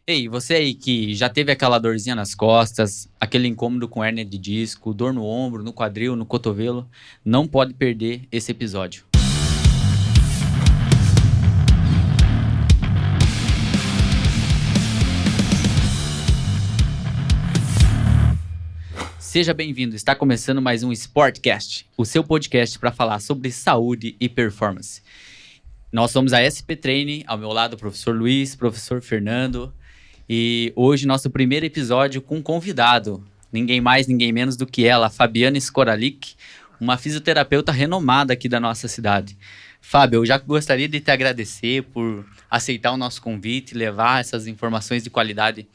Ei, você aí que já teve aquela dorzinha nas costas, aquele incômodo com hérnia de disco, dor no ombro, no quadril, no cotovelo, não pode perder esse episódio. Seja bem-vindo, está começando mais um Sportcast, o seu podcast para falar sobre saúde e performance. Nós somos a SP Training, ao meu lado o professor Luiz, professor Fernando, e hoje nosso primeiro episódio com um convidado, ninguém mais, ninguém menos do que ela, Fabiana Skoralik, uma fisioterapeuta renomada aqui da nossa cidade. Fábio, eu já gostaria de te agradecer por aceitar o nosso convite e levar essas informações de qualidade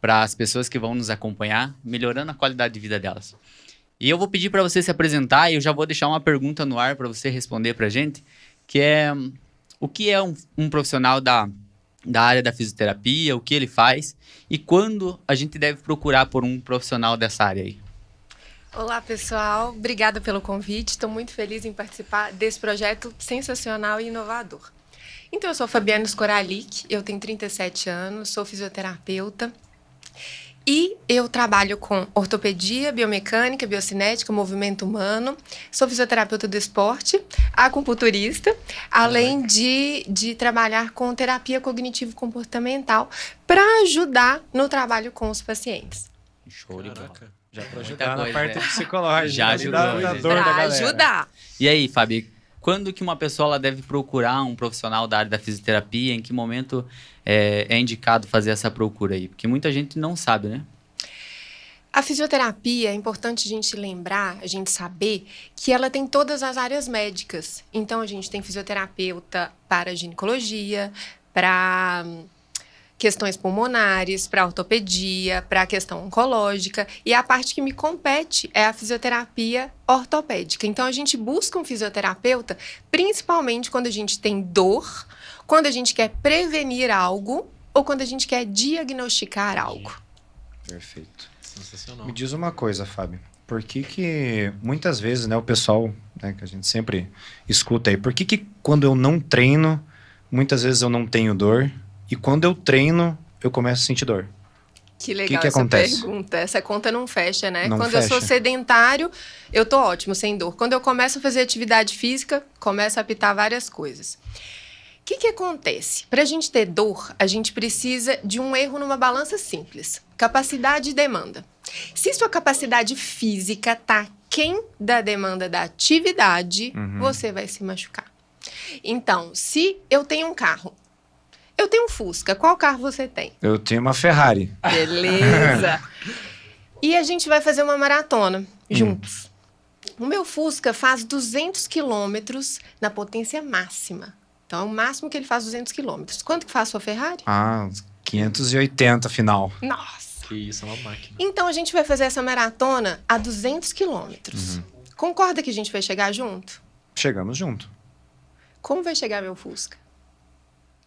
para as pessoas que vão nos acompanhar, melhorando a qualidade de vida delas. E eu vou pedir para você se apresentar e eu já vou deixar uma pergunta no ar para você responder para a gente, que é o que é um profissional da área da fisioterapia, o que ele faz e quando a gente deve procurar por um profissional dessa área aí. Olá, pessoal. Obrigada pelo convite. Estou muito feliz em participar desse projeto sensacional e inovador. Então, eu sou Fabiana Skoralik, eu tenho 37 anos, sou fisioterapeuta e eu trabalho com ortopedia, biomecânica, biocinética, movimento humano. Sou fisioterapeuta do esporte, acupunturista, além de trabalhar com terapia cognitivo-comportamental para ajudar no trabalho com os pacientes. Show de bola. Já para ajudar na parte psicológica. Já ajudou. Da dor da galera. Ajudar. E aí, Fabi, quando que uma pessoa ela deve procurar um profissional da área da fisioterapia? Em que momento é indicado fazer essa procura aí? Porque muita gente não sabe, né? A fisioterapia, é importante a gente lembrar, a gente saber que ela tem todas as áreas médicas. Então, a gente tem fisioterapeuta para ginecologia, para questões pulmonares, para ortopedia, para a questão oncológica. E a parte que me compete é a fisioterapia ortopédica. Então, a gente busca um fisioterapeuta, principalmente quando a gente tem dor, quando a gente quer prevenir algo ou quando a gente quer diagnosticar algo. Perfeito. Sensacional. Me diz uma coisa, Fábio. Por que muitas vezes, né, o pessoal, né, que a gente sempre escuta aí, por que quando eu não treino, muitas vezes eu não tenho dor, e quando eu treino, eu começo a sentir dor? Que legal que essa acontece? pergunta. Essa conta não fecha, né? Não Quando fecha. eu sou sedentário, eu tô ótimo, sem dor. Quando eu começo a fazer atividade física, começa a apitar várias coisas. O que acontece? Para a gente ter dor, a gente precisa de um erro numa balança simples. Capacidade e demanda. Se sua capacidade física está aquém da demanda da atividade, você vai se machucar. Então, se eu tenho um carro, eu tenho um Fusca, qual carro você tem? Eu tenho uma Ferrari. Beleza. E a gente vai fazer uma maratona juntos. O meu Fusca faz 200 quilômetros na potência máxima. Então, é o máximo que ele faz 200 quilômetros. Quanto que faz a sua Ferrari? Ah, 580 final. Nossa! Que isso, é uma máquina. Então, a gente vai fazer essa maratona a 200 quilômetros. Concorda que a gente vai chegar junto? Chegamos junto. Como vai chegar meu Fusca?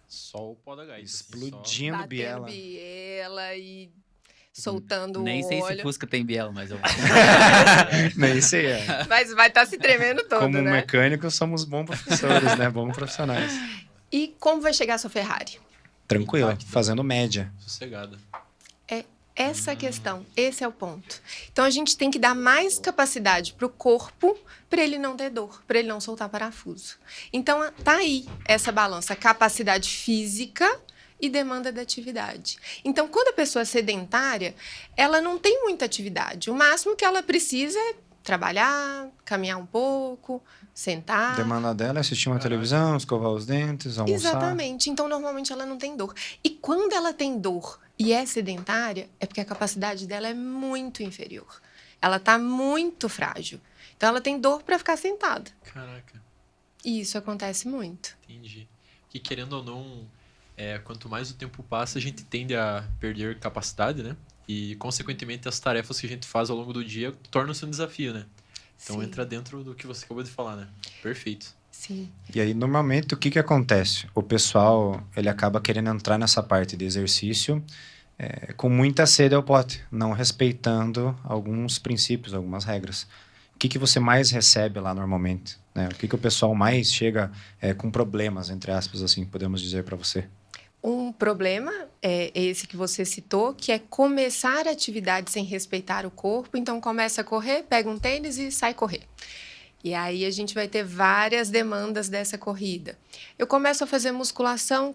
Só o pó da gaita. Explodindo Batendo biela. biela e soltando Nem o sei óleo. se Fusca tem biela, mas eu... Nem sei, é. Mas vai estar se tremendo todo, Como né? mecânico, somos bons professores, né? Bons profissionais. E como vai chegar a sua Ferrari? Tranquilo, Impacto. fazendo média. Sossegada. Essa questão, esse é o ponto. Então, a gente tem que dar mais capacidade para o corpo para ele não ter dor, para ele não soltar parafuso. Então, tá aí essa balança, capacidade física e demanda da atividade. Então, quando a pessoa é sedentária, ela não tem muita atividade. O máximo que ela precisa é trabalhar, caminhar um pouco, sentar. A demanda dela é assistir uma televisão, escovar os dentes, almoçar. Exatamente. Então, normalmente, ela não tem dor. E quando ela tem dor e é sedentária, é porque a capacidade dela é muito inferior. Ela está muito frágil. Então, ela tem dor para ficar sentada. Caraca, E isso acontece muito. entendi. Que querendo ou não, quanto mais o tempo passa, a gente tende a perder capacidade, né? E, consequentemente, as tarefas que a gente faz ao longo do dia tornam-se um desafio, né? Então, Sim. entra dentro do que você acabou de falar, né? Perfeito. Sim. E aí, normalmente, o que acontece? O pessoal, ele acaba querendo entrar nessa parte de exercício com muita sede ao pote, não respeitando alguns princípios, algumas regras. O que você mais recebe lá normalmente? Né? O que o pessoal mais chega com problemas, entre aspas, assim, podemos dizer para você? Um problema é esse que você citou, que é começar a atividade sem respeitar o corpo. Então, começa a correr, pega um tênis e sai correr. E aí a gente vai ter várias demandas dessa corrida. Eu começo a fazer musculação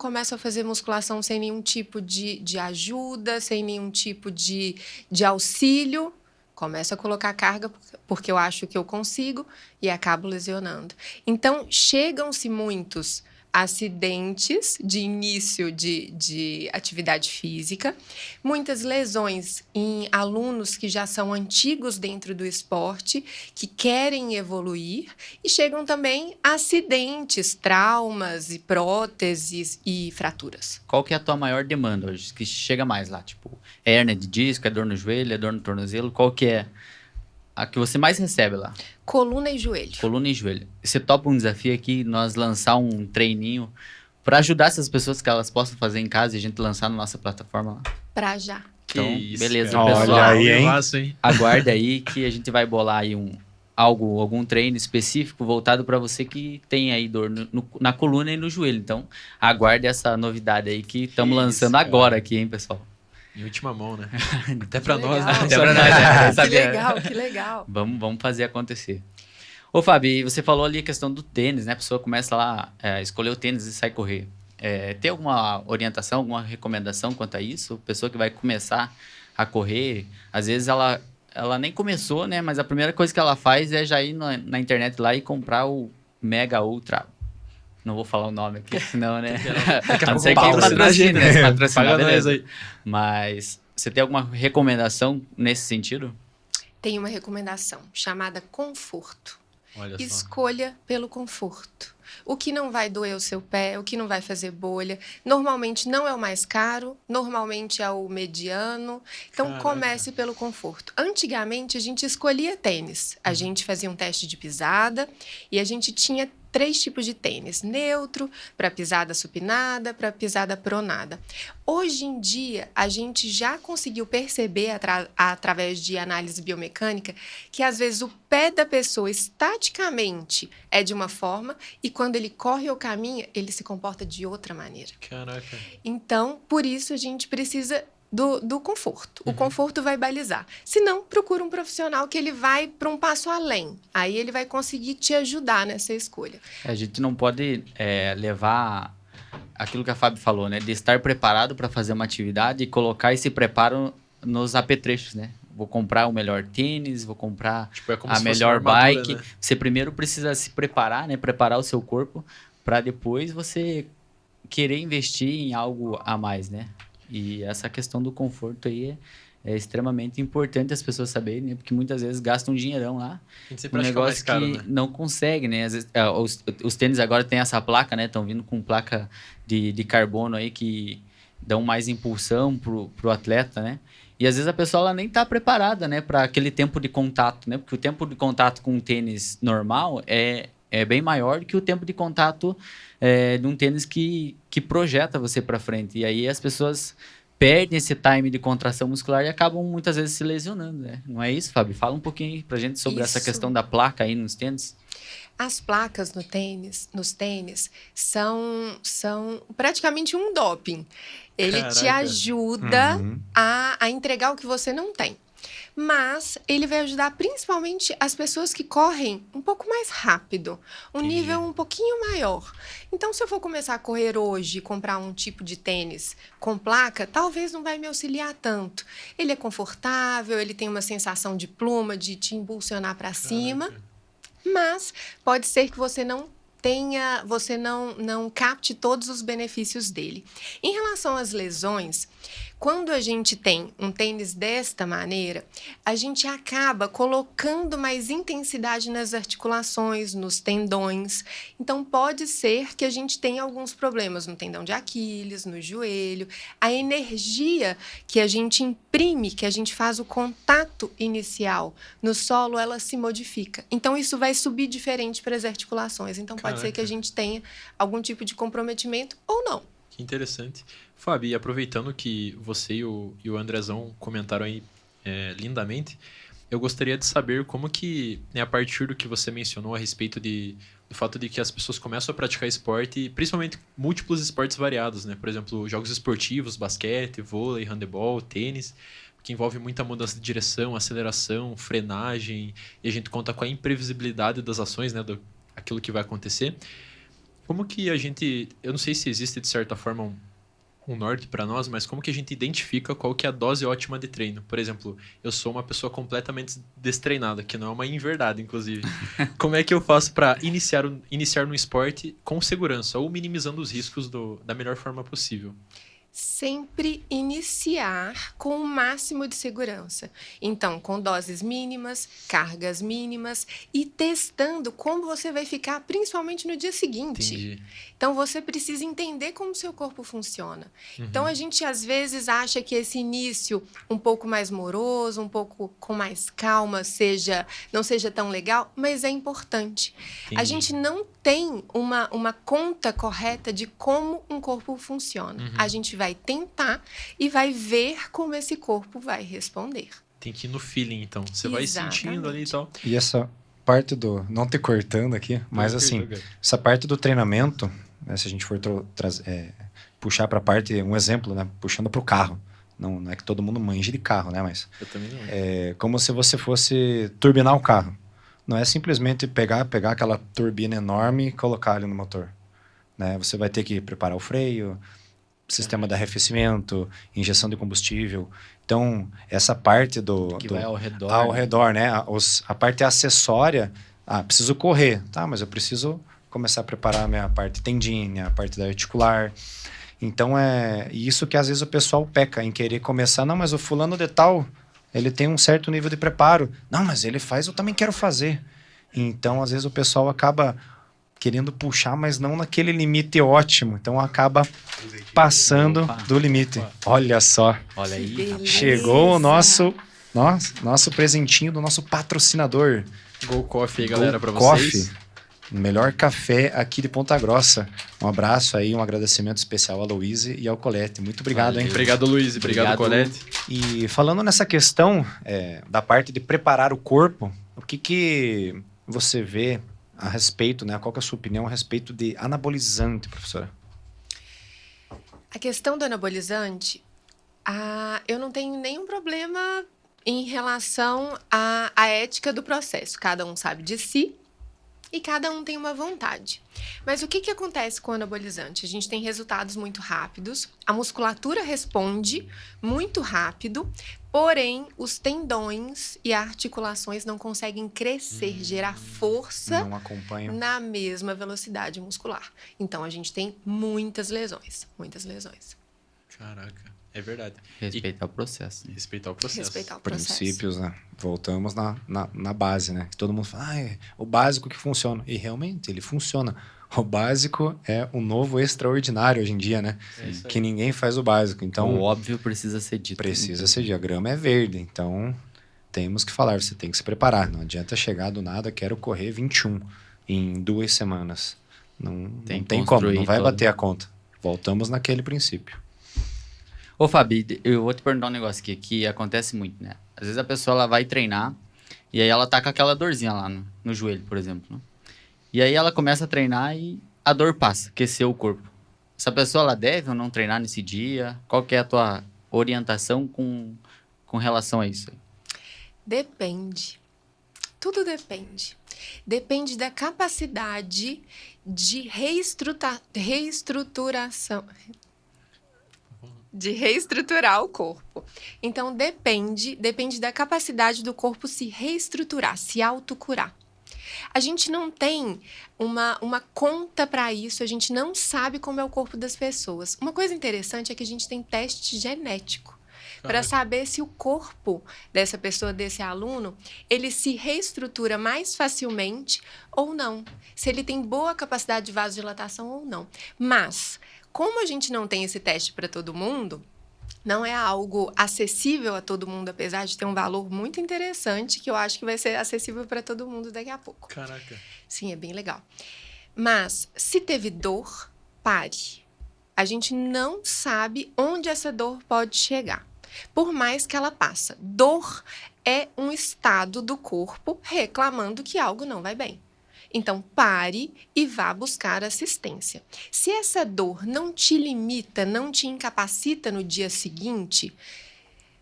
sem nenhum tipo de ajuda, sem nenhum tipo de auxílio. Começo a colocar carga porque eu acho que eu consigo e acabo lesionando. Então, chegam-se muitos acidentes de início de atividade física, muitas lesões em alunos que já são antigos dentro do esporte, que querem evoluir, e chegam também acidentes, traumas e próteses e fraturas. Qual que é a tua maior demanda hoje? Que chega mais lá? Tipo, é hérnia de disco, é dor no joelho, é dor no tornozelo? Qual que é a que você mais recebe lá? Coluna e joelho. Coluna e joelho. Você topa um desafio aqui, nós lançar um treininho para ajudar essas pessoas que elas possam fazer em casa e a gente lançar na nossa plataforma lá? Pra já. Então, beleza, cara. pessoal. Olha aí, hein? hein? Aguarda aí que a gente vai bolar aí algum treino específico voltado para você que tem aí dor na coluna e no joelho. Então, aguarde essa novidade aí que estamos lançando cara. agora aqui, hein, pessoal? Em última mão, né? Até pra Que nós, né? legal. Até pra nós, né? Que Sabia? legal, que legal. Vamos fazer acontecer. Ô, Fabi, você falou ali a questão do tênis, né? A pessoa começa lá a escolher o tênis e sai correr. Tem alguma orientação, alguma recomendação quanto a isso? Pessoa que vai começar a correr, às vezes ela nem começou, né? Mas a primeira coisa que ela faz é já ir na internet lá e comprar o Mega Ultra. Não vou falar o nome aqui, senão, né? Daqui a A não pouco ser que patrocine, né? Se patrocinar, Paga nós beleza. aí. Mas você tem alguma recomendação nesse sentido? Tem uma recomendação chamada conforto. Olha só. Escolha pelo conforto. O que não vai doer o seu pé, o que não vai fazer bolha. Normalmente não é o mais caro, normalmente é o mediano. Então, Caraca. comece pelo conforto. Antigamente, a gente escolhia tênis. A gente fazia um teste de pisada e a gente tinha 3 tipos de tênis. Neutro, para pisada supinada, para pisada pronada. Hoje em dia, a gente já conseguiu perceber, através de análise biomecânica, que às vezes o pé da pessoa estaticamente é de uma forma e quando ele corre ou caminha, ele se comporta de outra maneira. Caraca. Então, por isso, a gente precisa do conforto. O conforto vai balizar. Se não, procura um profissional que ele vai para um passo além. Aí ele vai conseguir te ajudar nessa escolha. A gente não pode levar aquilo que a Fábio falou, né? De estar preparado para fazer uma atividade e colocar esse preparo nos apetrechos, né? Vou comprar o melhor tênis, vou comprar Tipo, é como a se fosse melhor uma armadura, bike. né? Você primeiro precisa se preparar, né? Preparar o seu corpo para depois você querer investir em algo a mais, né? E essa questão do conforto aí é extremamente importante as pessoas saberem, né? Porque muitas vezes gastam um dinheirão lá. A gente sempre Um acha que é o mais negócio caro, que né? não consegue, né? Às vezes, os tênis agora tem essa placa, né? Estão vindo com placa de carbono aí que dão mais impulsão pro atleta, né? E às vezes a pessoa ela nem tá preparada, né? Para aquele tempo de contato, né? Porque o tempo de contato com um tênis normal é bem maior do que o tempo de contato de um tênis que projeta você para frente. E aí as pessoas perdem esse time de contração muscular e acabam muitas vezes se lesionando, né? Não é isso, Fábio? Fala um pouquinho aí pra gente sobre essa Isso. questão da placa aí nos tênis. As placas nos tênis são praticamente um doping. Ele te Caraca. ajuda Uhum. a entregar o que você não tem. Mas ele vai ajudar principalmente as pessoas que correm um pouco mais rápido, um Entendi. nível um pouquinho maior. Então, se eu for começar a correr hoje e comprar um tipo de tênis com placa, talvez não vai me auxiliar tanto. Ele é confortável, ele tem uma sensação de pluma, de te impulsionar para cima. Mas pode ser que você não capte todos os benefícios dele. Em relação às lesões, quando a gente tem um tênis desta maneira, a gente acaba colocando mais intensidade nas articulações, nos tendões. Então, pode ser que a gente tenha alguns problemas no tendão de Aquiles, no joelho. A energia que a gente imprime, que a gente faz o contato inicial no solo, ela se modifica. Então, isso vai subir diferente para as articulações. Então, pode ser que a Caraca. gente tenha algum tipo de comprometimento ou não. Que interessante. Fábio, e aproveitando que você e o Andrezão comentaram aí lindamente, eu gostaria de saber como que, né, a partir do que você mencionou a respeito do do fato de que as pessoas começam a praticar esporte, principalmente múltiplos esportes variados, né? Por exemplo, jogos esportivos, basquete, vôlei, handebol, tênis, que envolve muita mudança de direção, aceleração, frenagem, e a gente conta com a imprevisibilidade das ações, né? Aquilo que vai acontecer. Como que a gente... Eu não sei se existe, de certa forma, um norte para nós, mas como que a gente identifica qual que é a dose ótima de treino? Por exemplo, eu sou uma pessoa completamente destreinada, que não é uma inverdade, inclusive. Como é que eu faço para iniciar no esporte com segurança ou minimizando os riscos da melhor forma possível? Sempre iniciar com o máximo de segurança. Então, com doses mínimas, cargas mínimas e testando como você vai ficar, principalmente no dia seguinte. Entendi. Então, você precisa entender como o seu corpo funciona. Então, a gente, às vezes, acha que esse início um pouco mais moroso, um pouco com mais calma, não seja tão legal, mas é importante. Entendi. A gente não tem uma conta correta de como um corpo funciona. A gente vai tentar e vai ver como esse corpo vai responder. Tem que ir no feeling, então. Você vai sentindo ali e tal. E essa parte do... Não te cortando aqui, mas assim, essa parte do treinamento, né, se a gente for puxar para a parte... Um exemplo, né? Puxando para o carro. Não é que todo mundo manje de carro, né? Mas Eu também não. é como se você fosse turbinar o carro. Não é simplesmente pegar aquela turbina enorme e colocar ali no motor. Né? Você vai ter que preparar o freio, sistema de arrefecimento, injeção de combustível. Então, essa parte vai ao redor. Ao redor, né? A parte acessória, preciso correr, tá? Mas eu preciso começar a preparar a minha parte tendínea, a parte da articular. Então, é isso que às vezes o pessoal peca em querer começar. Não, mas o fulano de tal, ele tem um certo nível de preparo. Não, mas ele faz, eu também quero fazer. Então, às vezes o pessoal acaba querendo puxar, mas não naquele limite ótimo. Então, acaba passando do limite. Olha só. Olha aí. Beleza. Chegou o nosso presentinho do nosso patrocinador. Go Coffee aí, galera, para Go vocês. Coffee, o melhor café aqui de Ponta Grossa. Um abraço aí, um agradecimento especial à Luíse e ao Colete. Muito obrigado, hein? Obrigado, Luiz. Obrigado, Colete. E falando nessa questão da parte de preparar o corpo, o que você vê a respeito, né? Qual que é a sua opinião a respeito de anabolizante, professora? A questão do anabolizante, eu não tenho nenhum problema em relação à ética do processo. Cada um sabe de si e cada um tem uma vontade. Mas o que acontece com o anabolizante? A gente tem resultados muito rápidos, a musculatura responde muito rápido, porém, os tendões e articulações não conseguem crescer, gerar força Não acompanho. na mesma velocidade muscular. Então, a gente tem muitas lesões. Caraca, é verdade. Respeitar o processo. Né? Respeitar o processo. Respeitar o processo. Princípios, né? Voltamos na base, né? Que todo mundo fala, é o básico que funciona. E realmente, ele funciona. O básico é o novo extraordinário hoje em dia, né? É isso aí. Que ninguém faz o básico. Então, O óbvio precisa ser dito. precisa ser dito. A grama é verde. Então, temos que falar. Você tem que se preparar. Não adianta chegar do nada, quero correr 21 em 2 semanas. Não Tem que tem como, não construir vai todo. bater a conta. Voltamos naquele princípio. Ô, Fabi, eu vou te perguntar um negócio aqui, que acontece muito, né? Às vezes a pessoa ela vai treinar e aí ela tá com aquela dorzinha lá no joelho, por exemplo. Né? E aí ela começa a treinar e a dor passa, aqueceu o corpo. Essa pessoa ela deve ou não treinar nesse dia? Qual que é a tua orientação com relação a isso? Depende. Tudo depende. Depende da capacidade de reestruturação. De reestruturar o corpo. Então, depende da capacidade do corpo se reestruturar, se autocurar. A gente não tem uma conta para isso, a gente não sabe como é o corpo das pessoas. Uma coisa interessante é que a gente tem teste genético para saber se o corpo dessa pessoa, desse aluno, ele se reestrutura mais facilmente ou não. Se ele tem boa capacidade de vasodilatação ou não. Mas, como a gente não tem esse teste para todo mundo, não é algo acessível a todo mundo, apesar de ter um valor muito interessante, que eu acho que vai ser acessível para todo mundo daqui a pouco. Caraca. Sim, é bem legal. Mas, se teve dor, pare. A gente não sabe onde essa dor pode chegar, por mais que ela passa. Dor é um estado do corpo reclamando que algo não vai bem. Então, pare e vá buscar assistência. Se essa dor não te limita, não te incapacita no dia seguinte,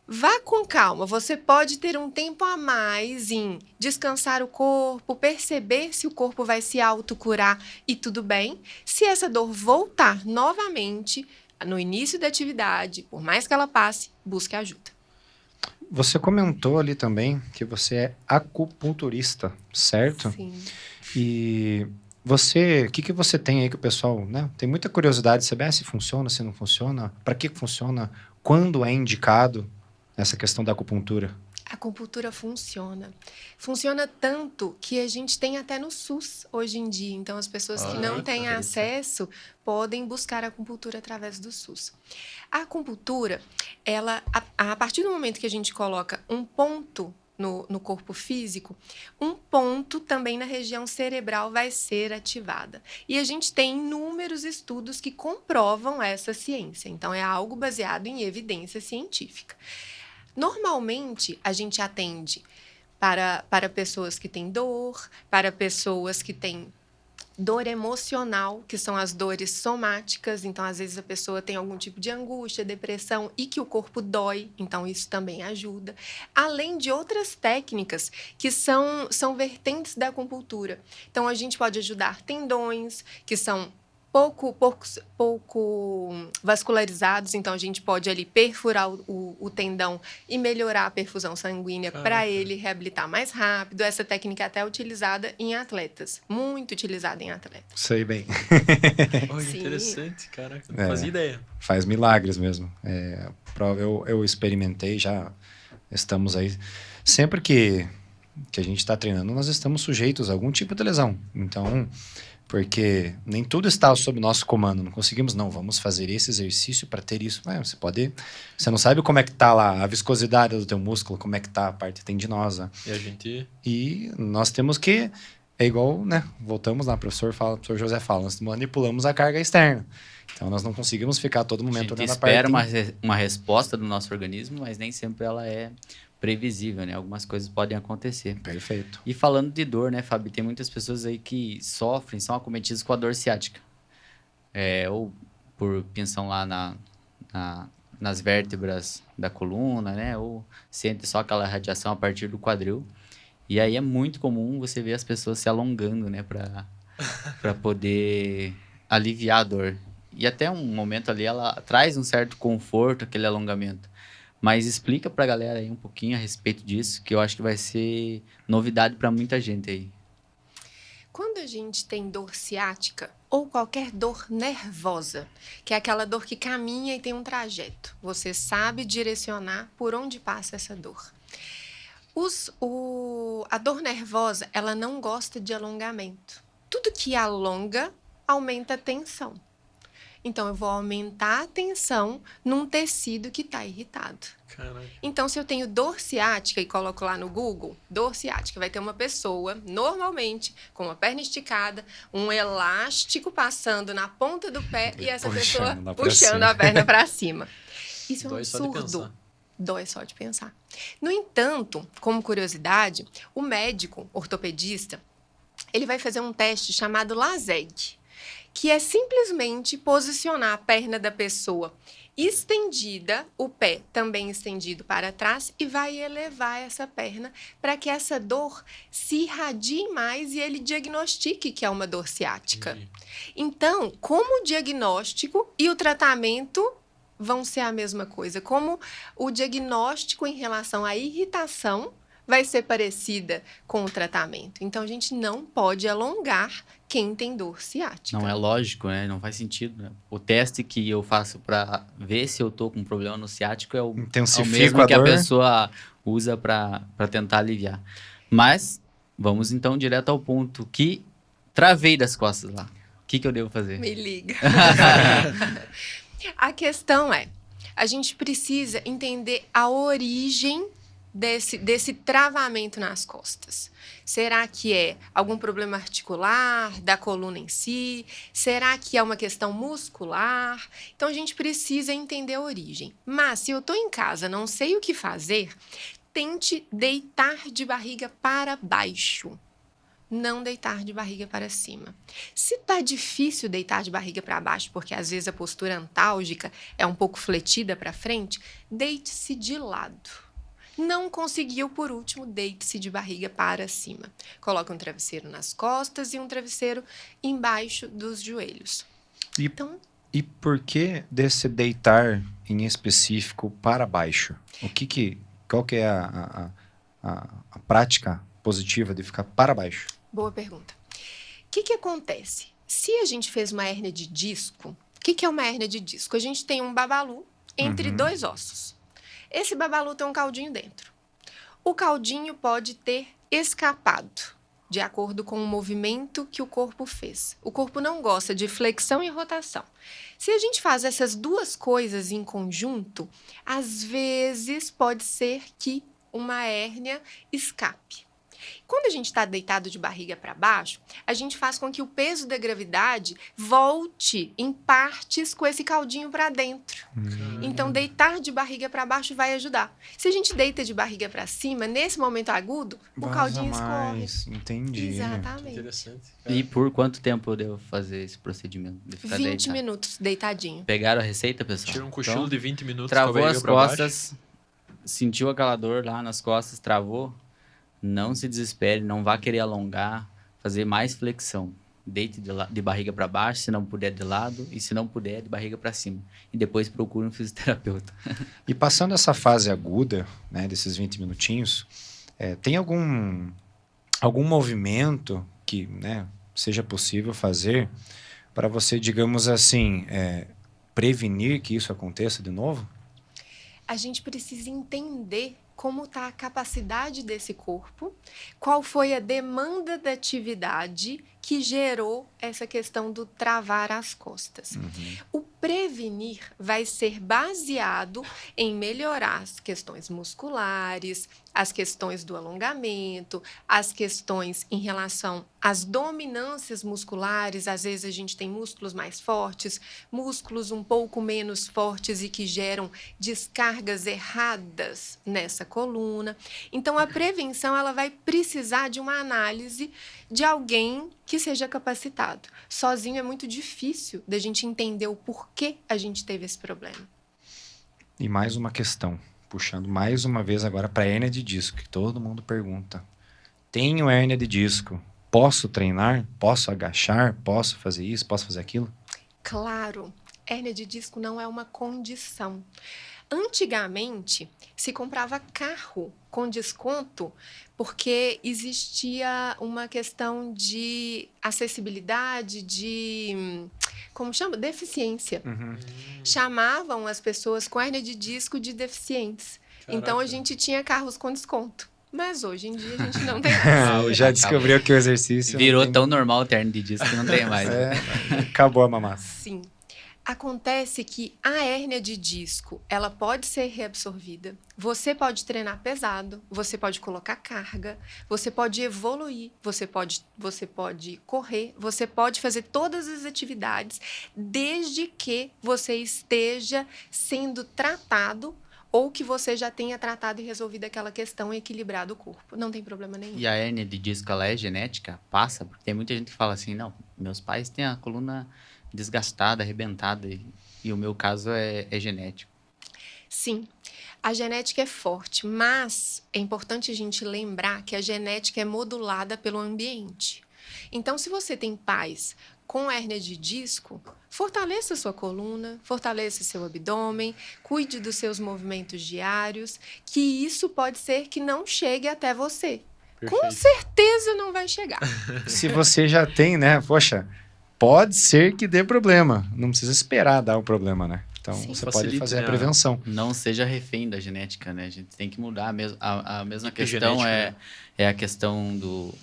vá com calma. Você pode ter um tempo a mais em descansar o corpo, perceber se o corpo vai se autocurar e tudo bem. Se essa dor voltar novamente no início da atividade, por mais que ela passe, busque ajuda. Você comentou ali também que você é acupunturista, certo? Sim. E você, o que você tem aí que o pessoal, né, tem muita curiosidade de saber se funciona, se não funciona, para que funciona, quando é indicado essa questão da acupuntura? A acupuntura funciona. Funciona tanto que a gente tem até no SUS hoje em dia. Então, as pessoas que não têm acesso podem buscar a acupuntura através do SUS. A acupuntura, ela, a partir do momento que a gente coloca um ponto no corpo físico, um ponto também na região cerebral vai ser ativada. E a gente tem inúmeros estudos que comprovam essa ciência. Então, é algo baseado em evidência científica. Normalmente, a gente atende para pessoas que têm dor, para pessoas que têm dor emocional, que são as dores somáticas. Então, às vezes, a pessoa tem algum tipo de angústia, depressão e que o corpo dói. Então, isso também ajuda. Além de outras técnicas que são vertentes da acupuntura. Então, a gente pode ajudar tendões, que são pouco vascularizados, então a gente pode ali perfurar o tendão e melhorar a perfusão sanguínea para ele reabilitar mais rápido. Essa técnica é até utilizada em atletas, muito utilizada em atletas. Sei bem. Olha, interessante, caraca, não fazia ideia. Faz milagres mesmo. Eu experimentei, já estamos aí. Sempre que a gente está treinando, nós estamos sujeitos a algum tipo de lesão. Então, porque nem tudo está sob nosso comando. Não conseguimos, vamos fazer esse exercício para ter isso. Você não sabe como é que tá lá a viscosidade do teu músculo, como é que tá a parte tendinosa. E nós temos que, é igual, né? Voltamos lá, o professor José fala, nós manipulamos a carga externa. Então, nós não conseguimos ficar a todo momento olhando a parte... A gente espera uma resposta do nosso organismo, mas nem sempre ela é previsível, né? Algumas coisas podem acontecer. Perfeito. E falando de dor, né, Fábio? Tem muitas pessoas aí que sofrem, são acometidas com a dor ciática. Ou por pinção lá nas vértebras da coluna, né? Ou sente só aquela radiação a partir do quadril. E aí é muito comum você ver as pessoas se alongando, né? Para poder aliviar a dor. E até um momento ali ela traz um certo conforto, aquele alongamento. Mas explica pra galera aí um pouquinho a respeito disso, que eu acho que vai ser novidade para muita gente aí. Quando a gente tem dor ciática ou qualquer dor nervosa, que é aquela dor que caminha e tem um trajeto, você sabe direcionar por onde passa essa dor. A dor nervosa, ela não gosta de alongamento. Tudo que alonga, aumenta a tensão. Então, eu vou aumentar a tensão num tecido que está irritado. Caraca. Então, se eu tenho dor ciática e coloco lá no Google, dor ciática, vai ter uma pessoa, normalmente, com uma perna esticada, um elástico passando na ponta do pé e essa pessoa puxando a perna para cima. Isso é um absurdo. Dói só de pensar. No entanto, como curiosidade, o médico ortopedista, ele vai fazer um teste chamado LASEG, que é simplesmente posicionar a perna da pessoa estendida, o pé também estendido para trás, e vai elevar essa perna para que essa dor se irradie mais e ele diagnostique que é uma dor ciática. Então, como o diagnóstico e o tratamento vão ser a mesma coisa, como o diagnóstico em relação à irritação vai ser parecida com o tratamento. Então, a gente não pode alongar quem tem dor ciática. Não é lógico, né? Não faz sentido, né? O teste que eu faço para ver se eu tô com problema no ciático é o mesmo que a pessoa usa para tentar aliviar. Mas, vamos então direto ao ponto. Que travei das costas lá. O que eu devo fazer? Me liga. A questão é, a gente precisa entender a origem desse travamento nas costas. Será que é algum problema articular, da coluna em si? Será que é uma questão muscular? Então, a gente precisa entender a origem. Mas, se eu estou em casa, não sei o que fazer, tente deitar de barriga para baixo. não deitar de barriga para cima. Se tá difícil deitar de barriga para baixo, porque às vezes a postura antálgica é um pouco fletida para frente, deite-se de lado. Não conseguiu, por último, deite-se de barriga para cima. Coloque um travesseiro nas costas e um travesseiro embaixo dos joelhos. E por que desse deitar em específico para baixo? Qual que é a prática positiva de ficar para baixo? Boa pergunta. O que acontece? Se a gente fez uma hérnia de disco, o que é uma hérnia de disco? A gente tem um babalu entre dois ossos. Esse babalu tem um caldinho dentro. O caldinho pode ter escapado, de acordo com o movimento que o corpo fez. O corpo não gosta de flexão e rotação. Se a gente faz essas duas coisas em conjunto, às vezes pode ser que uma hérnia escape. Quando a gente está deitado de barriga para baixo, a gente faz com que o peso da gravidade volte em partes com esse caldinho para dentro. Então, deitar de barriga para baixo vai ajudar. Se a gente deita de barriga para cima, nesse momento agudo, o caldinho escorre. Entendi. Exatamente. Interessante. E por quanto tempo eu devo fazer esse procedimento? De ficar 20 deitado? minutos deitadinho. Pegaram a receita, pessoal? Tira um cochilo de 20 minutos. Travou com a barriga as pra baixo. costas, sentiu aquela dor lá nas costas, travou. Não se desespere, não vá querer alongar, fazer mais flexão. Deite de barriga para baixo, se não puder de lado, e se não puder, de barriga para cima. E depois procure um fisioterapeuta. E passando essa fase aguda, né, desses 20 minutinhos, tem algum movimento que, né, seja possível fazer para você, digamos assim, prevenir que isso aconteça de novo? A gente precisa entender como está a capacidade desse corpo, qual foi a demanda da atividade que gerou essa questão do travar as costas. O prevenir vai ser baseado em melhorar as questões musculares, as questões do alongamento, as questões em relação às dominâncias musculares. Às vezes a gente tem músculos mais fortes, músculos um pouco menos fortes e que geram descargas erradas nessa coluna. Então, a prevenção ela vai precisar de uma análise de alguém que seja capacitado. Sozinho é muito difícil da gente entender o porquê a gente teve esse problema. E mais uma questão, puxando mais uma vez agora para a hérnia de disco, que todo mundo pergunta. Tenho hérnia de disco, posso treinar? Posso agachar? Posso fazer isso? Posso fazer aquilo? Claro, hérnia de disco não é uma condição. Antigamente, se comprava carro com desconto porque existia uma questão de acessibilidade, de, como chama? Deficiência. Chamavam as pessoas com hérnia de disco de deficientes. Caraca. Então, a gente tinha carros com desconto. Mas hoje em dia a gente não tem Já descobriu que o exercício... Virou tão normal o terno de disco que não tem mais. Acabou a mamata. Sim. Acontece que a hérnia de disco, ela pode ser reabsorvida. Você pode treinar pesado, você pode colocar carga, você pode evoluir, você pode correr, você pode fazer todas as atividades, desde que você esteja sendo tratado ou que você já tenha tratado e resolvido aquela questão e equilibrado o corpo. Não tem problema nenhum. E a hérnia de disco, ela é genética? Passa? Porque tem muita gente que fala assim, não, meus pais têm a coluna desgastada, arrebentada, e o meu caso é genético. Sim, a genética é forte, mas é importante a gente lembrar que a genética é modulada pelo ambiente. Então, se você tem pais com hérnia de disco, fortaleça sua coluna, fortaleça seu abdômen, cuide dos seus movimentos diários, que isso pode ser que não chegue até você. Perfeito. Com certeza não vai chegar. Se você já tem, né? Poxa, pode ser que dê problema. Não precisa esperar dar o problema, né? Então, Sim. você pode Facilita, fazer a né? prevenção. Não seja refém da genética, né? A gente tem que mudar. A mesma questão Epigenética, é a questão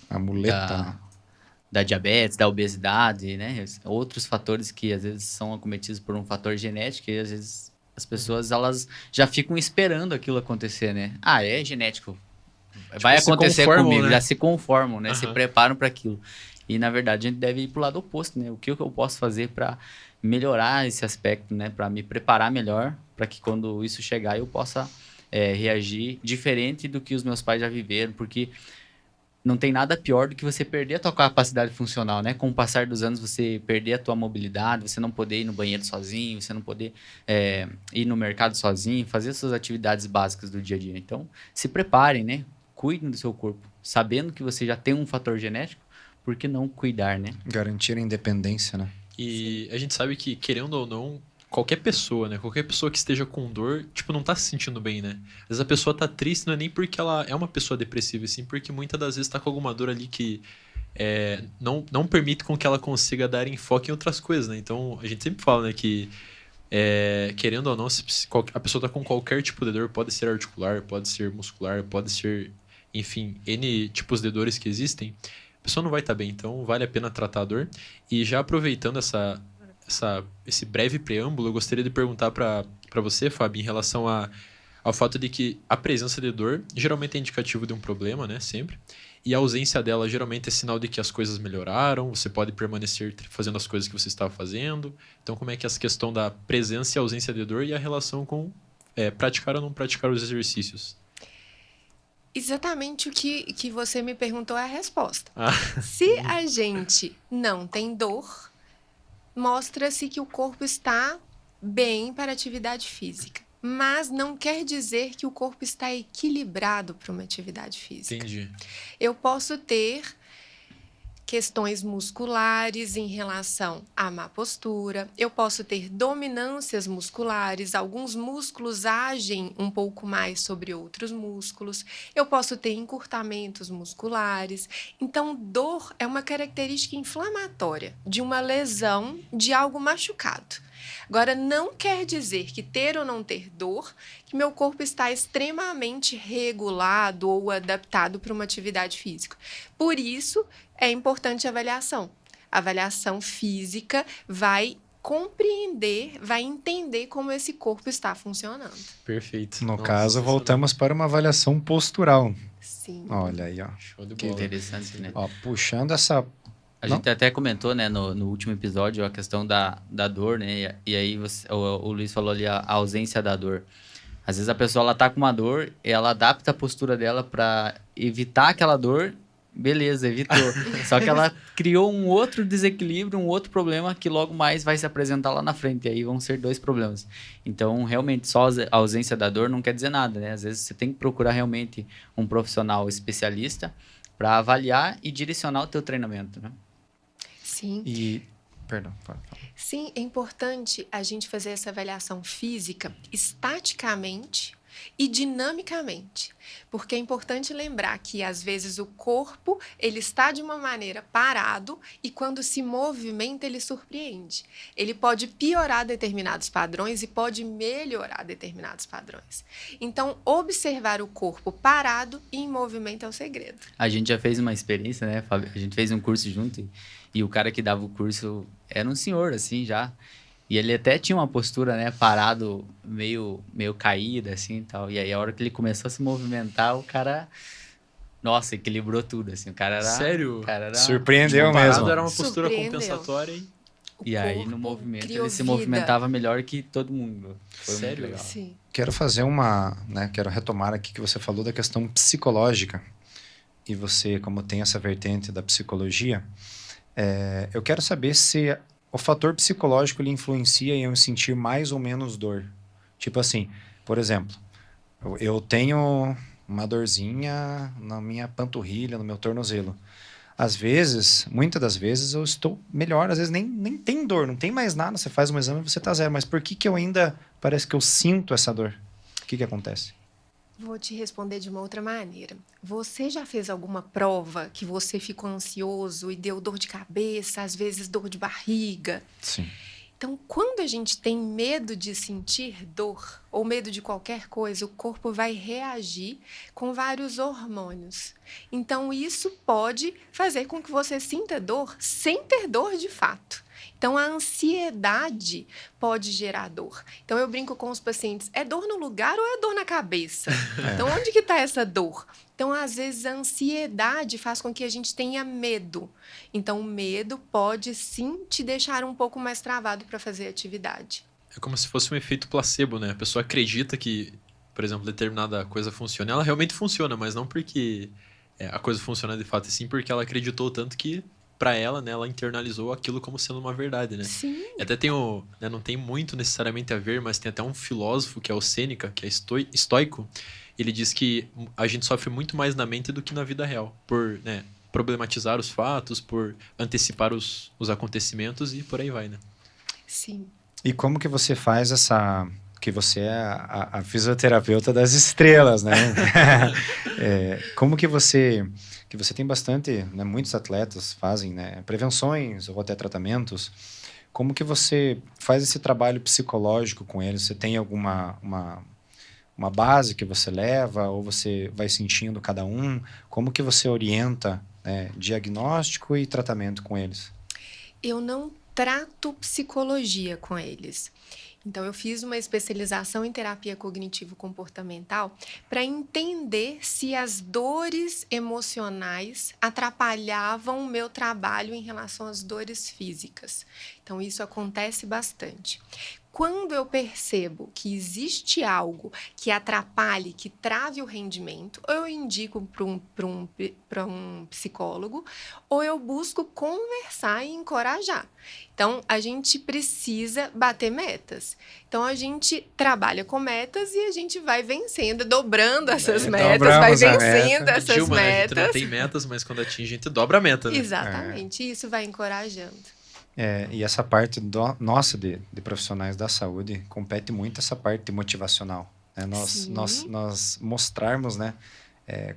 A muleta, né? da diabetes, da obesidade, né? Outros fatores que às vezes são acometidos por um fator genético e às vezes as pessoas elas já ficam esperando aquilo acontecer, né? Ah, é genético. Vai se acontecer conformam, comigo, né? já se conformam, né? Se Aham. preparam para aquilo. E na verdade a gente deve ir pro lado oposto, né? O que eu posso fazer para melhorar esse aspecto, né? Para me preparar melhor, para que quando isso chegar eu possa reagir diferente do que os meus pais já viveram, porque não tem nada pior do que você perder a tua capacidade funcional, né? Com o passar dos anos, você perder a tua mobilidade, você não poder ir no banheiro sozinho, você não poder ir no mercado sozinho, fazer suas atividades básicas do dia a dia. Então, se preparem, né? Cuidem do seu corpo. Sabendo que você já tem um fator genético, por que não cuidar, né? Garantir a independência, né? E a gente sabe que, querendo ou não, qualquer pessoa, né? Qualquer pessoa que esteja com dor, tipo, não tá se sentindo bem, né? Às vezes a pessoa tá triste, não é nem porque ela é uma pessoa depressiva, sim, porque muitas das vezes tá com alguma dor ali que não permite com que ela consiga dar enfoque em outras coisas, né? Então, a gente sempre fala, né, que querendo ou não, se a pessoa tá com qualquer tipo de dor, pode ser articular, pode ser muscular, pode ser, enfim, N tipos de dores que existem, a pessoa não vai estar bem, então vale a pena tratar a dor. E já aproveitando esse breve preâmbulo, eu gostaria de perguntar para você, Fábio, em relação ao fato de que a presença de dor geralmente é indicativo de um problema, né, sempre, e a ausência dela geralmente é sinal de que as coisas melhoraram, você pode permanecer fazendo as coisas que você estava fazendo. Então, como é que é essa questão da presença e ausência de dor e a relação com praticar ou não praticar os exercícios? Exatamente o que você me perguntou é a resposta. Ah. Se a gente não tem dor, mostra-se que o corpo está bem para a atividade física. Mas não quer dizer que o corpo está equilibrado para uma atividade física. Entendi. Eu posso ter questões musculares em relação à má postura, eu posso ter dominâncias musculares, alguns músculos agem um pouco mais sobre outros músculos, eu posso ter encurtamentos musculares. Então, dor é uma característica inflamatória de uma lesão de algo machucado. Agora, não quer dizer que ter ou não ter dor, que meu corpo está extremamente regulado ou adaptado para uma atividade física. Por isso, é importante a avaliação. A avaliação física vai compreender, vai entender como esse corpo está funcionando. Perfeito. No Nossa, caso, voltamos para uma avaliação postural. Sim. Olha aí, ó. Show de Que bola. interessante, né? Ó, puxando essa... A Não? gente até comentou, né, no último episódio, a questão da dor, né? E aí o Luiz falou ali a ausência da dor. Às vezes a pessoa ela tá com uma dor, ela adapta a postura dela para evitar aquela dor, beleza, evitou. Só que ela criou um outro desequilíbrio, um outro problema que logo mais vai se apresentar lá na frente. E aí vão ser dois problemas. Então, realmente, só a ausência da dor não quer dizer nada, né? Às vezes você tem que procurar realmente um profissional especialista para avaliar e direcionar o teu treinamento, né? Sim. E... Perdão, fala. Sim, é importante a gente fazer essa avaliação física estaticamente e dinamicamente, porque é importante lembrar que às vezes o corpo ele está de uma maneira parado e quando se movimenta ele surpreende. Ele pode piorar determinados padrões e pode melhorar determinados padrões. Então, observar o corpo parado e em movimento é o segredo. A gente já fez uma experiência, né, Fábio? A gente fez um curso junto e o cara que dava o curso era um senhor, assim, já. E ele até tinha uma postura, né, parado, meio caída, assim, e tal. E aí, a hora que ele começou a se movimentar, o cara... Nossa, equilibrou tudo, assim. O cara era... Sério? O cara era... Surpreendeu Parado mesmo. era uma postura Surpreendeu. compensatória E aí, no corpo movimento, criou ele se vida. movimentava melhor que todo mundo. Foi Sério? muito legal. Sim. Quero fazer quero retomar aqui que você falou da questão psicológica. E você, como tem essa vertente da psicologia, eu quero saber se o fator psicológico ele influencia em eu sentir mais ou menos dor. Tipo assim, por exemplo, eu tenho uma dorzinha na minha panturrilha, no meu tornozelo. Às vezes, muitas das vezes, eu estou melhor. Às vezes nem tem dor, não tem mais nada. Você faz um exame e você está zero. Mas por que eu ainda parece que eu sinto essa dor? O que acontece? Vou te responder de uma outra maneira. Você já fez alguma prova que você ficou ansioso e deu dor de cabeça, às vezes dor de barriga? Sim. Então, quando a gente tem medo de sentir dor ou medo de qualquer coisa, o corpo vai reagir com vários hormônios. Então, isso pode fazer com que você sinta dor sem ter dor de fato. Então, a ansiedade pode gerar dor. Então, eu brinco com os pacientes, é dor no lugar ou é dor na cabeça? Então, onde que está essa dor? Então, às vezes, a ansiedade faz com que a gente tenha medo. Então, o medo pode, sim, te deixar um pouco mais travado para fazer atividade. É como se fosse um efeito placebo, né? A pessoa acredita que, por exemplo, determinada coisa funciona. Ela realmente funciona, mas não porque a coisa funciona de fato assim, porque ela acreditou tanto que, pra ela, né, ela internalizou aquilo como sendo uma verdade, né? Sim. E até tem né, não tem muito necessariamente a ver, mas tem até um filósofo que é o Sêneca, que é estoico. Ele diz que a gente sofre muito mais na mente do que na vida real, por, né, problematizar os fatos, por antecipar os acontecimentos e por aí vai, né? Sim. E como que você faz que você é a fisioterapeuta das estrelas, né? Como que você tem bastante, né, muitos atletas fazem, né, prevenções ou até tratamentos. Como que você faz esse trabalho psicológico com eles? Você tem alguma uma base que você leva ou você vai sentindo cada um? Como que você orienta, né, diagnóstico e tratamento com eles? Eu não trato psicologia com eles. Então, eu fiz uma especialização em terapia cognitivo-comportamental para entender se as dores emocionais atrapalhavam o meu trabalho em relação às dores físicas. Então, isso acontece bastante. Quando eu percebo que existe algo que atrapalhe, que trave o rendimento, ou eu indico para um psicólogo, ou eu busco conversar e encorajar. Então, a gente precisa bater metas. Então, a gente trabalha com metas e a gente vai vencendo, dobrando essas metas, vai vencendo essas Dilma, metas. Né, a gente não tem metas, mas quando atinge, a gente dobra a meta. Né? Exatamente, isso vai encorajando. E essa parte nossa de profissionais da saúde compete muito essa parte motivacional. Né? Nós mostrarmos, né,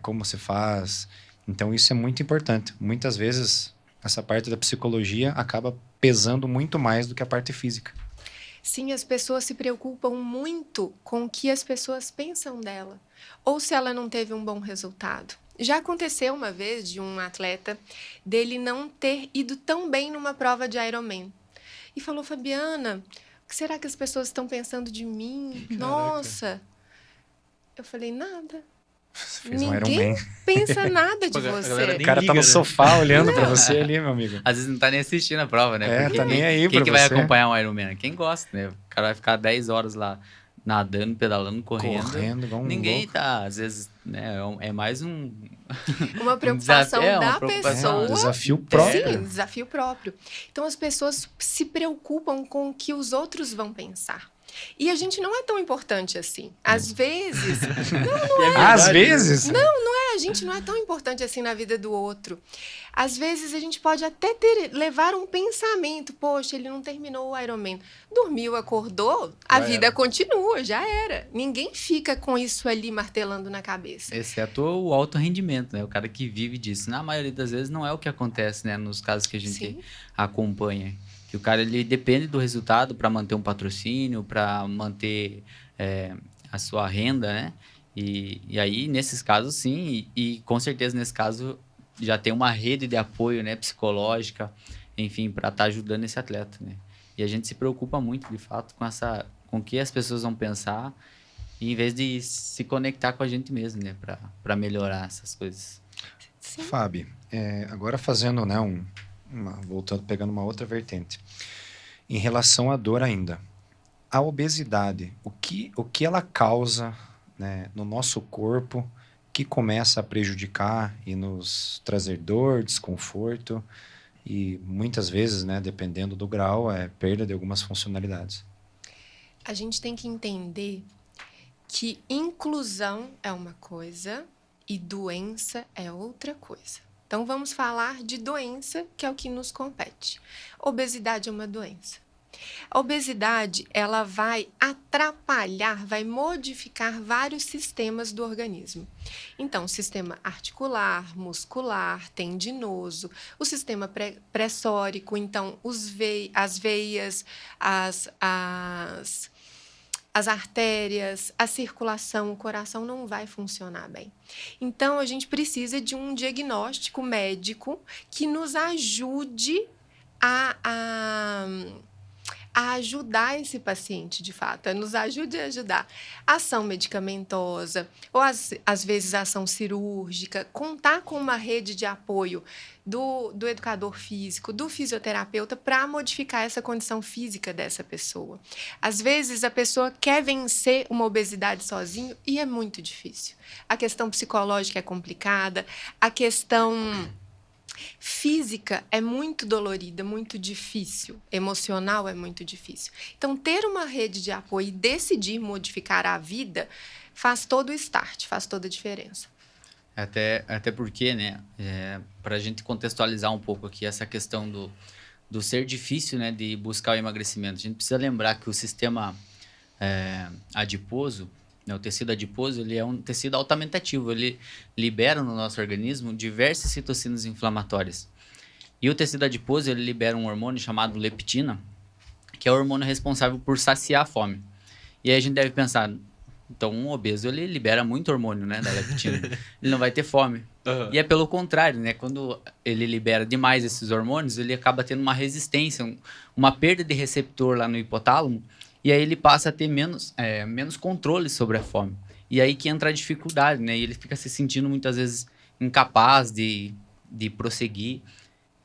como se faz. Então, isso é muito importante. Muitas vezes, essa parte da psicologia acaba pesando muito mais do que a parte física. Sim, as pessoas se preocupam muito com o que as pessoas pensam dela. Ou se ela não teve um bom resultado. Já aconteceu uma vez de um atleta dele não ter ido tão bem numa prova de Ironman. E falou, Fabiana, o que será que as pessoas estão pensando de mim? Caraca. Nossa! Eu falei, nada. Fez Ninguém pensa nada de você. O cara tá no sofá olhando pra você ali, meu amigo. Às vezes não tá nem assistindo a prova, né? Tá nem aí pra você. Quem que vai acompanhar um Ironman? Quem gosta, né? O cara vai ficar 10 horas lá nadando, pedalando, correndo. Ninguém louco. tá, às vezes, né? É mais uma preocupação da pessoa. Um desafio próprio. Sim, um desafio próprio. Então, as pessoas se preocupam com o que os outros vão pensar. E a gente não é tão importante assim. Às vezes... Não é. Às vezes? Não é. A gente não é tão importante assim na vida do outro. Às vezes, a gente pode até levar um pensamento. Poxa, ele não terminou o Ironman. Dormiu, acordou, a vida continua, já era. Ninguém fica com isso ali martelando na cabeça. Exceto o alto rendimento, né? O cara que vive disso. Na maioria das vezes, não é o que acontece, né? Nos casos que a gente acompanha. Que o cara, ele depende do resultado para manter um patrocínio, para manter a sua renda, né? E aí, nesses casos, sim. E com certeza, nesse caso, já tem uma rede de apoio, né, psicológica, enfim, para estar ajudando esse atleta, né? E a gente se preocupa muito, de fato, com o que as pessoas vão pensar, em vez de se conectar com a gente mesmo, né? Para melhorar essas coisas. Sim. Fábio, agora fazendo, né, voltando, pegando uma outra vertente. Em relação à dor ainda, a obesidade, o que ela causa, né, no nosso corpo que começa a prejudicar e nos trazer dor, desconforto e muitas vezes, né, dependendo do grau, perda de algumas funcionalidades. A gente tem que entender que inclusão é uma coisa e doença é outra coisa. Então, vamos falar de doença, que é o que nos compete. Obesidade é uma doença. A obesidade, ela vai atrapalhar, vai modificar vários sistemas do organismo. Então, sistema articular, muscular, tendinoso, o sistema pressórico, então, as veias, as artérias, a circulação, o coração não vai funcionar bem. Então, a gente precisa de um diagnóstico médico que nos ajude a a ajudar esse paciente, de fato, nos ajude a ajudar. Ação medicamentosa, ou às vezes ação cirúrgica, contar com uma rede de apoio do educador físico, do fisioterapeuta, para modificar essa condição física dessa pessoa. Às vezes, a pessoa quer vencer uma obesidade sozinho e é muito difícil. A questão psicológica é complicada, a questão física é muito dolorida, muito difícil, emocional é muito difícil. Então, ter uma rede de apoio e decidir modificar a vida faz todo o start, faz toda a diferença. Até porque, né, para a gente contextualizar um pouco aqui essa questão do ser difícil, né, de buscar o emagrecimento, a gente precisa lembrar que o sistema adiposo, né, o tecido adiposo, ele é um tecido altamente ativo, ele libera no nosso organismo diversas citocinas inflamatórias. E o tecido adiposo, ele libera um hormônio chamado leptina, que é o hormônio responsável por saciar a fome. E aí a gente deve pensar, então um obeso, ele libera muito hormônio, né, da leptina, ele não vai ter fome. E é pelo contrário, né, quando ele libera demais esses hormônios, ele acaba tendo uma resistência, uma perda de receptor lá no hipotálamo, e aí ele passa a ter menos controle sobre a fome. E aí que entra a dificuldade, né? E ele fica se sentindo muitas vezes incapaz de prosseguir.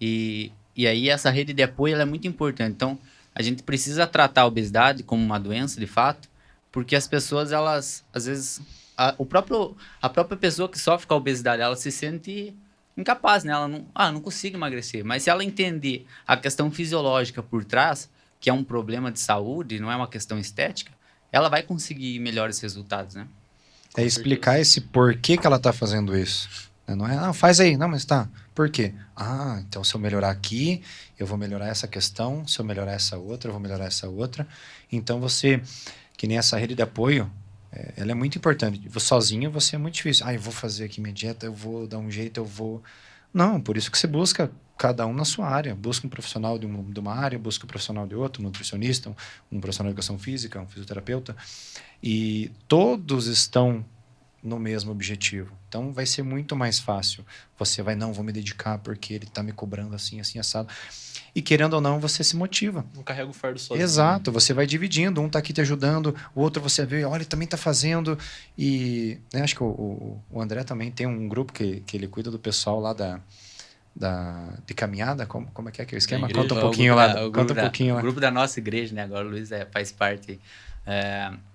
E aí essa rede de apoio ela é muito importante. Então, a gente precisa tratar a obesidade como uma doença, de fato, porque as pessoas, elas, às vezes, a própria pessoa que sofre com a obesidade, ela se sente incapaz, né? Ela não consigo emagrecer. Mas se ela entender a questão fisiológica por trás, que é um problema de saúde, não é uma questão estética, ela vai conseguir melhores resultados, né? É explicar esse porquê que ela tá fazendo isso. Não é, faz aí. Não, mas tá, por quê? Então se eu melhorar aqui, eu vou melhorar essa questão, se eu melhorar essa outra, eu vou melhorar essa outra. Então você, que nem essa rede de apoio, ela é muito importante. Sozinho você é muito difícil. Eu vou fazer aqui minha dieta, eu vou dar um jeito, eu vou... Não, por isso que você busca cada um na sua área. Busca um profissional de uma área, busca um profissional de outra, um nutricionista, um profissional de educação física, um fisioterapeuta. E todos estão no mesmo objetivo. Então, vai ser muito mais fácil. Você vou me dedicar porque ele está me cobrando assim, assim, assado. E querendo ou não, você se motiva. Não carrega o fardo sozinho. Exato. Você vai dividindo. Um está aqui te ajudando, o outro você vê, olha, ele também está fazendo. E né, acho que o André também tem um grupo que ele cuida do pessoal lá de caminhada. Como é que é o esquema? Conta um pouquinho lá. O grupo da nossa igreja, né? Agora o Luiz faz parte.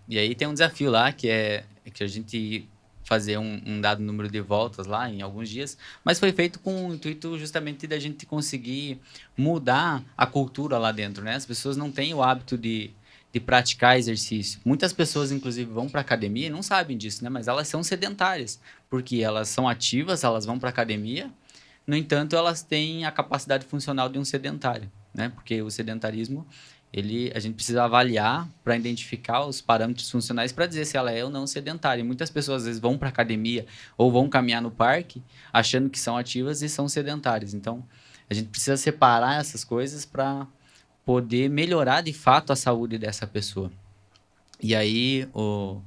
E aí tem um desafio lá que a gente fazer um dado número de voltas lá em alguns dias, mas foi feito com o intuito justamente da gente conseguir mudar a cultura lá dentro, né? As pessoas não têm o hábito de praticar exercício. Muitas pessoas, inclusive, vão para academia e não sabem disso, né? Mas elas são sedentárias, porque elas são ativas, elas vão para academia, no entanto, elas têm a capacidade funcional de um sedentário, né? Porque o sedentarismo, a gente precisa avaliar para identificar os parâmetros funcionais para dizer se ela é ou não sedentária. E muitas pessoas, às vezes, vão para academia ou vão caminhar no parque achando que são ativas e são sedentárias. Então, a gente precisa separar essas coisas para poder melhorar, de fato, a saúde dessa pessoa. E aí, o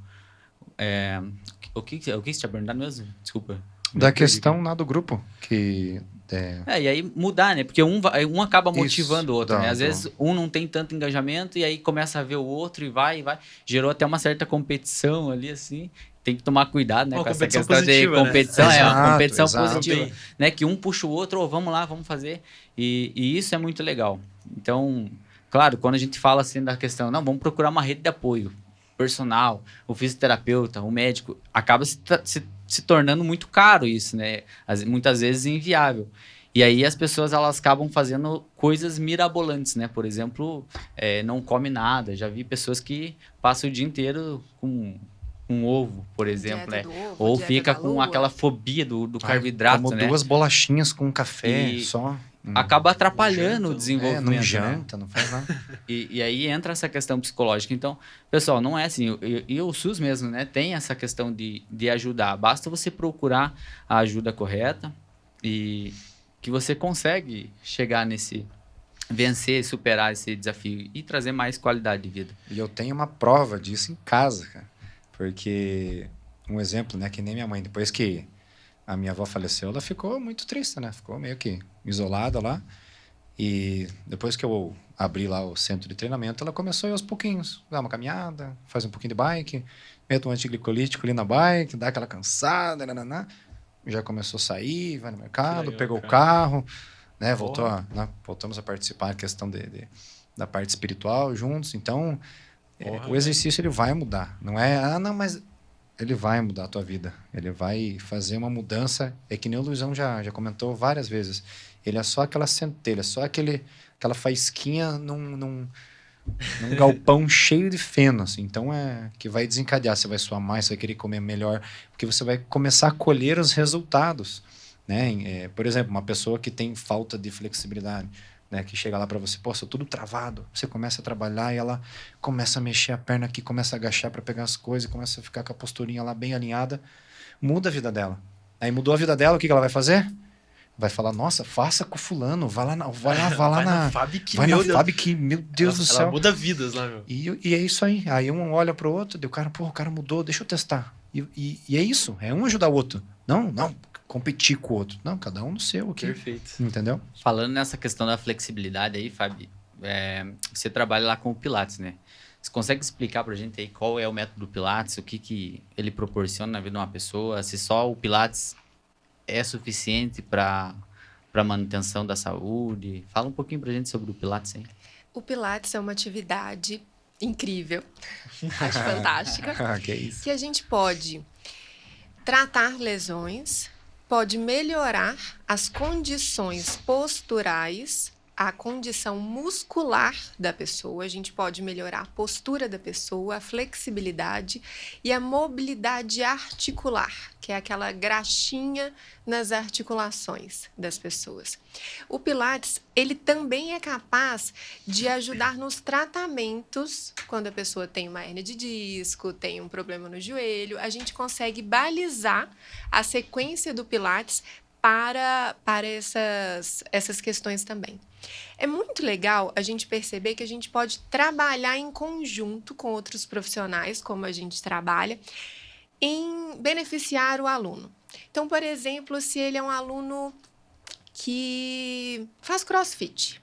que você tinha perguntado mesmo? Desculpa. Da questão lá do grupo, que... e aí mudar, né? Porque um acaba motivando o outro, né? Às vezes um não tem tanto engajamento e aí começa a ver o outro e vai. Gerou até uma certa competição ali, assim. Tem que tomar cuidado, né? Com essa questão positiva, de competição. Né? Uma competição positiva. Né? Que um puxa o outro, vamos lá, vamos fazer. E isso é muito legal. Então, claro, quando a gente fala assim da questão, não, vamos procurar uma rede de apoio personal, o fisioterapeuta, o médico, acaba se tornando muito caro isso, né? Muitas vezes inviável. E aí as pessoas elas acabam fazendo coisas mirabolantes, né? Por exemplo, não come nada. Já vi pessoas que passam o dia inteiro com um ovo, por exemplo, né? Ovo, ou fica com aquela fobia do carboidrato, como né? 2 bolachinhas com café só. Acaba atrapalhando o desenvolvimento. Não janta, não faz nada. E aí entra essa questão psicológica. Então, pessoal, não é assim. E o SUS mesmo, né? Tem essa questão de ajudar. Basta você procurar a ajuda correta e que você consegue chegar vencer, superar esse desafio e trazer mais qualidade de vida. E eu tenho uma prova disso em casa, cara. Porque, um exemplo, né? Que nem minha mãe, depois que a minha avó faleceu, ela ficou muito triste, né? Ficou meio que isolada lá. E depois que eu abri lá o centro de treinamento, ela começou a ir aos pouquinhos. Dá uma caminhada, faz um pouquinho de bike, mete um antiglicolítico ali na bike, dá aquela cansada, nananá. Já começou a sair, vai no mercado, legal, pegou cara. o carro, né? Voltamos a participar da questão da parte espiritual juntos. Então, Porra, o exercício ele vai mudar. Não é, não, mas ele vai mudar a tua vida. Ele vai fazer uma mudança. É que nem o Luizão já comentou várias vezes. Ele é só aquela centelha, só aquela faísquinha num galpão cheio de feno, assim. Então, que vai desencadear. Você vai suar mais, você vai querer comer melhor, porque você vai começar a colher os resultados, né? Por exemplo, uma pessoa que tem falta de flexibilidade, né? Que chega lá para você, pô, sou tudo travado. Você começa a trabalhar e ela começa a mexer a perna aqui, começa a agachar para pegar as coisas, começa a ficar com a posturinha lá bem alinhada. Muda a vida dela. Aí mudou a vida dela, o que ela vai fazer? Vai falar, nossa, faça com o fulano, vai lá na Fábio que, vai meu na Deus. Fábio que, meu Deus do céu. Ela muda vidas lá, meu. E é isso aí. Aí um olha pro outro, o cara mudou, deixa eu testar. E é isso, é um ajudar o outro. Não competir com o outro. Não, cada um no seu aqui. Perfeito. Entendeu? Falando nessa questão da flexibilidade aí, Fábio, você trabalha lá com o Pilates, né? Você consegue explicar pra gente aí qual é o método do Pilates, o que ele proporciona na vida de uma pessoa, se só o Pilates é suficiente para manutenção da saúde? Fala um pouquinho pra gente sobre o Pilates aí. O Pilates é uma atividade incrível, acho fantástica, Que é isso. que a gente pode tratar lesões, pode melhorar as condições posturais, a condição muscular da pessoa, a gente pode melhorar a postura da pessoa, a flexibilidade e a mobilidade articular, que é aquela graxinha nas articulações das pessoas. O Pilates, ele também é capaz de ajudar nos tratamentos, quando a pessoa tem uma hérnia de disco, tem um problema no joelho, a gente consegue balizar a sequência do Pilates para essas questões também. É muito legal a gente perceber que a gente pode trabalhar em conjunto com outros profissionais, como a gente trabalha, em beneficiar o aluno. Então, por exemplo, se ele é um aluno que faz crossfit,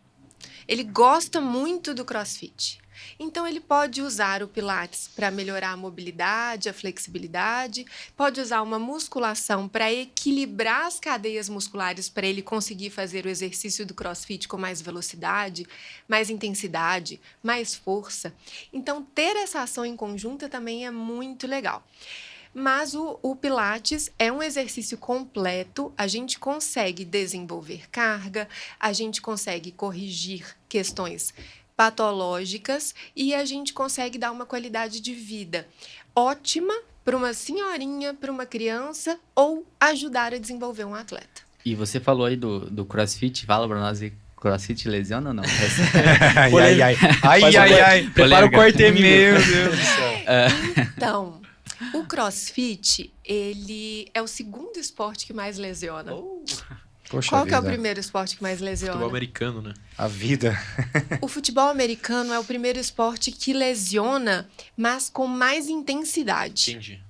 ele gosta muito do crossfit, então ele pode usar o Pilates para melhorar a mobilidade, a flexibilidade, pode usar uma musculação para equilibrar as cadeias musculares para ele conseguir fazer o exercício do CrossFit com mais velocidade, mais intensidade, mais força. Então, ter essa ação em conjunta também é muito legal. Mas o Pilates é um exercício completo, a gente consegue desenvolver carga, a gente consegue corrigir questões patológicas e a gente consegue dar uma qualidade de vida ótima para uma senhorinha, para uma criança ou ajudar a desenvolver um atleta. E você falou aí do CrossFit, fala pra nós aí, CrossFit lesiona ou não? Ai. Prepara o corte, amigo. Meu Deus do céu. Então, o CrossFit, ele é o segundo esporte que mais lesiona. Poxa Qual que é o vida. primeiro esporte que mais lesiona? Futebol americano, né? A vida. O futebol americano é o primeiro esporte que lesiona, mas com mais intensidade. Entendi.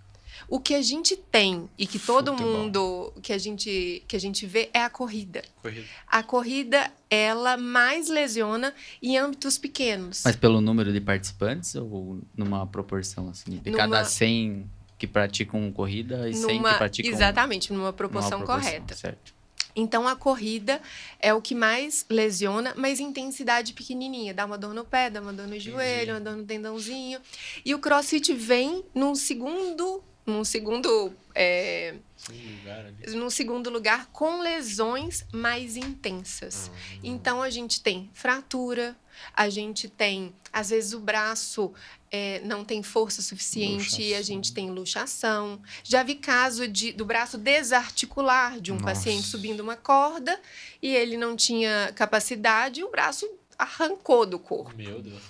O que a gente tem e que todo Futebol. mundo que a gente vê é a corrida. Corrida. A corrida, ela mais lesiona em âmbitos pequenos. Mas pelo número de participantes ou numa proporção assim? De cada 100 que praticam corrida e 100 que praticam... Exatamente, numa proporção correta. Certo. Então, a corrida é o que mais lesiona, mas intensidade pequenininha. Dá uma dor no pé, dá uma dor no joelho, uma dor no tendãozinho. E o CrossFit vem num segundo lugar com lesões mais intensas. Então, a gente tem fratura, a gente tem, às vezes, o braço não tem força suficiente e a gente tem luxação. Já vi caso do braço desarticular de um paciente subindo uma corda e ele não tinha capacidade e o braço arrancou do corpo. Meu Deus.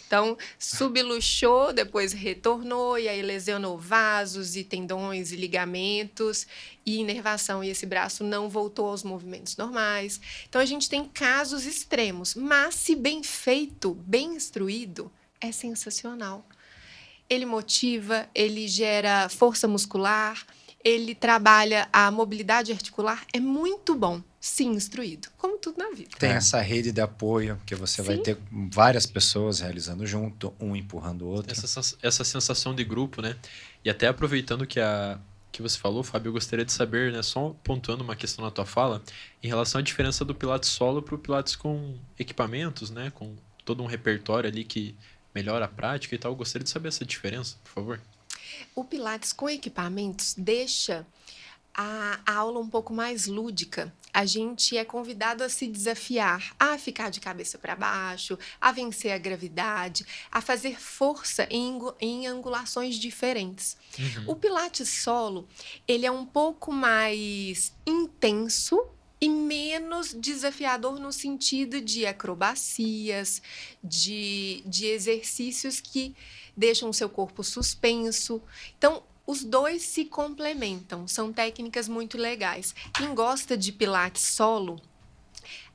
Então, subluxou, depois retornou e aí lesionou vasos e tendões e ligamentos e inervação. E esse braço não voltou aos movimentos normais. Então, a gente tem casos extremos, mas se bem feito, bem instruído, é sensacional. Ele motiva, ele gera força muscular ele trabalha a mobilidade articular, é muito bom, se instruído, como tudo na vida. Tem essa rede de apoio, que você vai ter várias pessoas realizando junto, um empurrando o outro. Essa sensação de grupo, né? E até aproveitando que você falou, Fábio, eu gostaria de saber, né, só pontuando uma questão na tua fala, em relação à diferença do Pilates solo para o Pilates com equipamentos, né? Com todo um repertório ali que melhora a prática e tal. Eu gostaria de saber essa diferença, por favor. O Pilates com equipamentos deixa a aula um pouco mais lúdica. A gente é convidado a se desafiar, a ficar de cabeça para baixo, a vencer a gravidade, a fazer força em angulações diferentes. O Pilates solo, ele é um pouco mais intenso e menos desafiador no sentido de acrobacias, de exercícios que deixam o seu corpo suspenso. Então, os dois se complementam, são técnicas muito legais. Quem gosta de Pilates solo,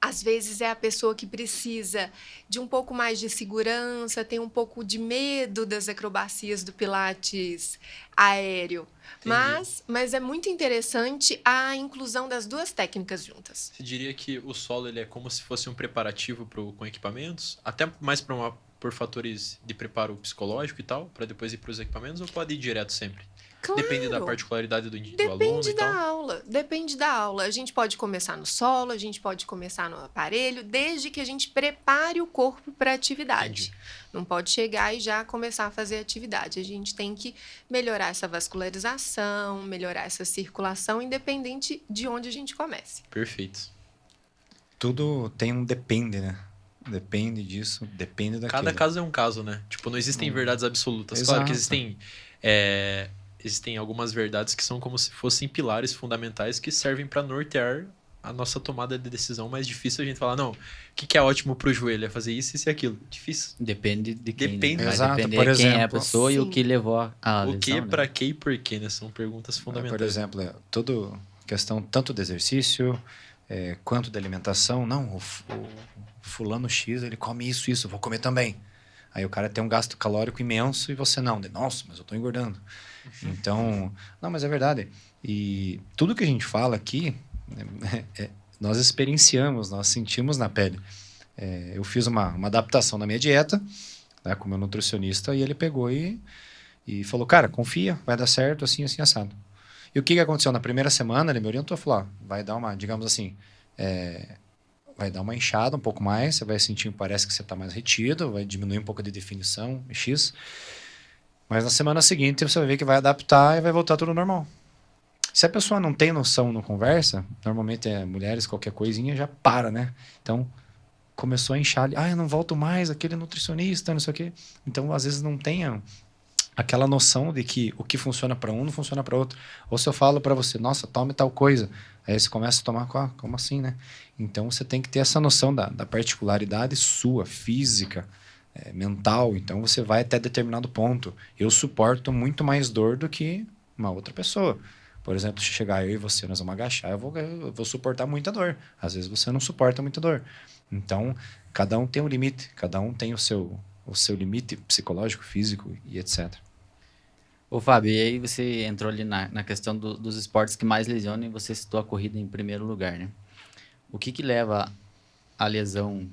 às vezes é a pessoa que precisa de um pouco mais de segurança, tem um pouco de medo das acrobacias do Pilates aéreo. Mas é muito interessante a inclusão das duas técnicas juntas. Você diria que o solo ele é como se fosse um preparativo com equipamentos? Até mais por fatores de preparo psicológico e tal, para depois ir para os equipamentos, ou pode ir direto sempre? Claro. Depende da particularidade do aluno e tal? Depende da aula. A gente pode começar no solo, a gente pode começar no aparelho, desde que a gente prepare o corpo para a atividade. Entendi. Não pode chegar e já começar a fazer atividade. A gente tem que melhorar essa vascularização, melhorar essa circulação, independente de onde a gente comece. Perfeito. Tudo tem um depende, né? Depende disso, depende daquilo. Cada caso é um caso, né? Tipo, não existem verdades absolutas. Exato. Claro que existem algumas verdades que são como se fossem pilares fundamentais que servem para nortear a nossa tomada de decisão. Mais difícil a gente falar, não, o que é ótimo para o joelho? É fazer isso e aquilo. Difícil. Depende de quem. Depende. Né? Vai Exato, depender por quem é a exemplo. pessoa e o Sim. que levou a O lesão, que, né? para que e por quê, né? São perguntas fundamentais. Por exemplo, tudo questão tanto de exercício quanto de alimentação. Não, o fulano X, ele come isso, eu vou comer também. Aí o cara tem um gasto calórico imenso e você não. Nossa, mas eu tô engordando. Então, não, mas é verdade. E tudo que a gente fala aqui, nós experienciamos, nós sentimos na pele. Eu fiz uma adaptação na minha dieta, né, com o meu nutricionista, e ele pegou e falou, cara, confia, vai dar certo, assim, assim, assado. E o que aconteceu? Na primeira semana, ele me orientou, falou, vai dar uma, digamos assim, vai dar uma inchada um pouco mais, você vai sentir, parece que você está mais retido, vai diminuir um pouco de definição, X. Mas na semana seguinte você vai ver que vai adaptar e vai voltar tudo normal. Se a pessoa não tem noção, não conversa, normalmente mulheres, qualquer coisinha já para, né? Então, começou a inchar, eu não volto mais, aquele nutricionista, não sei o quê. Então, às vezes não tem aquela noção de que o que funciona para um não funciona para outro. Ou se eu falo para você, nossa, tome tal coisa, aí você começa a tomar, como assim, né? Então, você tem que ter essa noção da particularidade sua, física, mental. Então, você vai até determinado ponto. Eu suporto muito mais dor do que uma outra pessoa. Por exemplo, se chegar eu e você, nós vamos agachar, eu vou suportar muita dor. Às vezes você não suporta muita dor. Então, cada um tem um limite, cada um tem o seu limite psicológico, físico e etc. Ô, Fábio, e aí você entrou ali na questão dos esportes que mais lesionam e você citou a corrida em primeiro lugar, né? O que leva a lesão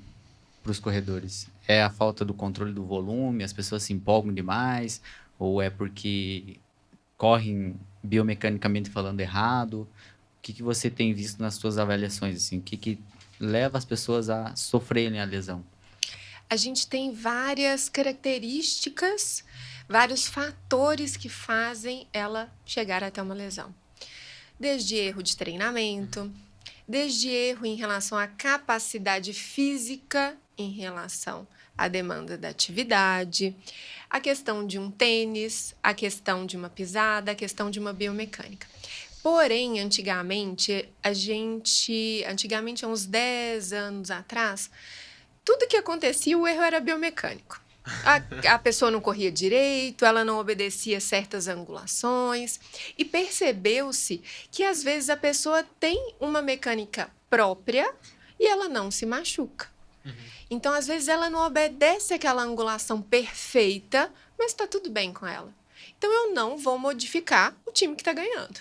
para os corredores? É a falta do controle do volume, as pessoas se empolgam demais, ou é porque correm biomecanicamente falando errado? O que você tem visto nas suas avaliações? Assim? O que leva as pessoas a sofrerem a lesão? A gente tem várias características, vários fatores que fazem ela chegar até uma lesão. Desde erro de treinamento, desde erro em relação à capacidade física, em relação à demanda da atividade, a questão de um tênis, a questão de uma pisada, a questão de uma biomecânica. Porém, antigamente, há uns 10 anos atrás, tudo que acontecia, o erro era biomecânico. A pessoa não corria direito, ela não obedecia certas angulações, e percebeu-se que, às vezes, a pessoa tem uma mecânica própria e ela não se machuca. Então, às vezes, ela não obedece aquela angulação perfeita, mas está tudo bem com ela. Então, eu não vou modificar o time que está ganhando.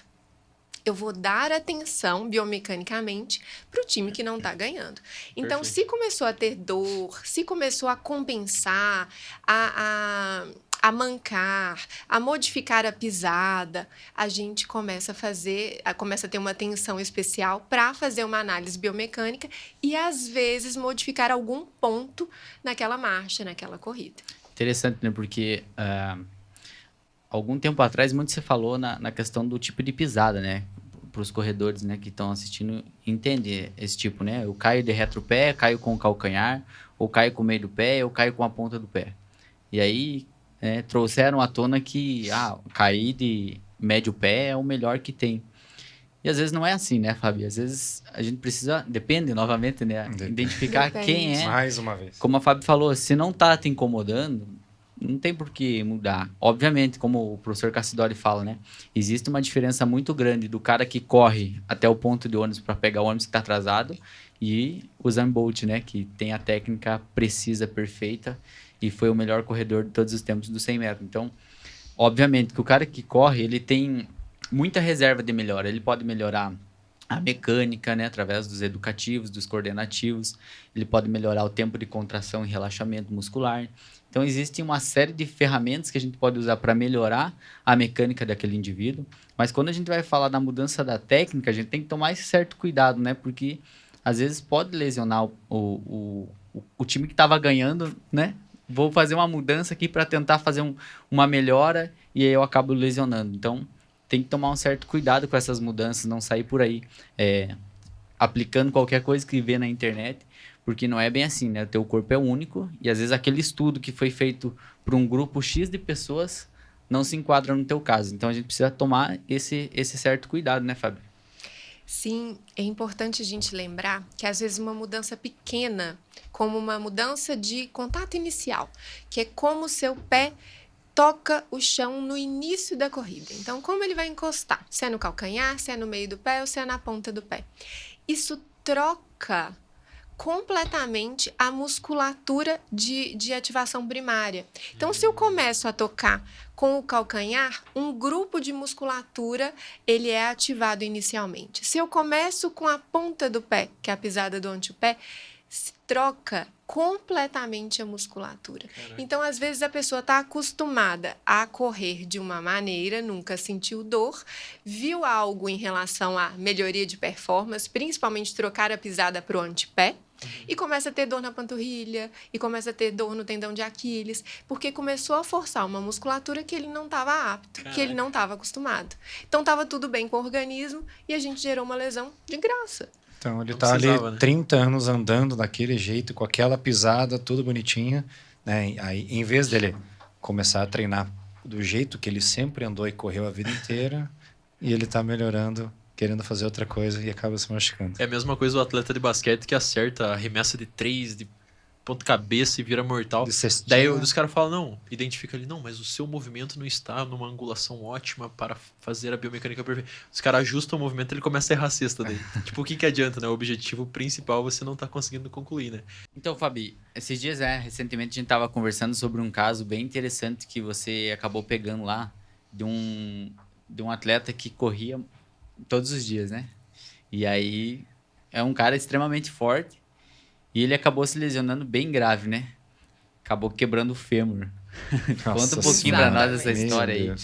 eu vou dar atenção biomecanicamente para o time que não está ganhando. Então, Perfeito. se começou a ter dor, se começou a compensar, a mancar, a modificar a pisada, a gente começa a ter uma atenção especial para fazer uma análise biomecânica e, às vezes, modificar algum ponto naquela marcha, naquela corrida. Interessante, né? Porque algum tempo atrás, muito se falou na questão do tipo de pisada, né? Para os corredores, né, que estão assistindo entender esse tipo, né? Eu caio de retropé, caio com o calcanhar, ou caio com o meio do pé, ou caio com a ponta do pé. E aí, trouxeram à tona que cair de médio pé é o melhor que tem. E às vezes não é assim, né, Fábio? Às vezes a gente precisa, depende novamente, né? Identificar quem é. Mais uma vez. Como a Fábio falou, se não tá te incomodando, não tem por que mudar. Obviamente, como o professor Cassidori fala, né? Existe uma diferença muito grande do cara que corre até o ponto de ônibus para pegar o ônibus que está atrasado e o Usain Bolt, né? Que tem a técnica precisa, perfeita e foi o melhor corredor de todos os tempos dos 100 metros. Então, obviamente que o cara que corre, ele tem muita reserva de melhora. Ele pode melhorar a mecânica, né? Através dos educativos, dos coordenativos. Ele pode melhorar o tempo de contração e relaxamento muscular. Então, existe uma série de ferramentas que a gente pode usar para melhorar a mecânica daquele indivíduo. Mas quando a gente vai falar da mudança da técnica, a gente tem que tomar esse certo cuidado, né? Porque, às vezes, pode lesionar o time que estava ganhando, né? Vou fazer uma mudança aqui para tentar fazer uma melhora e aí eu acabo lesionando. Então, tem que tomar um certo cuidado com essas mudanças, não sair por aí aplicando qualquer coisa que vê na internet. Porque não é bem assim, né? O teu corpo é único e às vezes aquele estudo que foi feito por um grupo X de pessoas não se enquadra no teu caso. Então a gente precisa tomar esse certo cuidado, né, Fábio? Sim, é importante a gente lembrar que às vezes uma mudança pequena, como uma mudança de contato inicial, que é como o seu pé toca o chão no início da corrida. Então, como ele vai encostar? Se é no calcanhar, se é no meio do pé ou se é na ponta do pé. Isso troca completamente a musculatura de ativação primária. Então, se eu começo a tocar com o calcanhar, um grupo de musculatura ele é ativado inicialmente. Se eu começo com a ponta do pé, que é a pisada do antepé, se troca completamente a musculatura. Caraca. Então, às vezes, a pessoa está acostumada a correr de uma maneira, nunca sentiu dor, viu algo em relação à melhoria de performance, principalmente trocar a pisada para o antepé, e começa a ter dor na panturrilha, e começa a ter dor no tendão de Aquiles, porque começou a forçar uma musculatura que ele não estava apto, que ele não estava acostumado. Então, estava tudo bem com o organismo e a gente gerou uma lesão de graça. Então, ele está ali 30 anos andando daquele jeito, com aquela pisada, tudo bonitinho, né? Aí, em vez dele começar a treinar do jeito que ele sempre andou e correu a vida inteira, e ele está melhorando, querendo fazer outra coisa e acaba se machucando. É a mesma coisa do atleta de basquete que acerta a remessa de 3, de ponto cabeça e vira mortal. Daí os caras falam, não, identifica ali, não, mas o seu movimento não está numa angulação ótima para fazer a biomecânica perfeita. Os caras ajustam o movimento e ele começa a errar a cesta daí. Tipo, o que adianta, né? O objetivo principal você não tá conseguindo concluir, né? Então, Fabi, esses dias, recentemente a gente tava conversando sobre um caso bem interessante que você acabou pegando lá de um atleta que corria todos os dias, né? E aí, é um cara extremamente forte e ele acabou se lesionando bem grave, né? Acabou quebrando o fêmur. Conta um pouquinho pra nós essa história aí.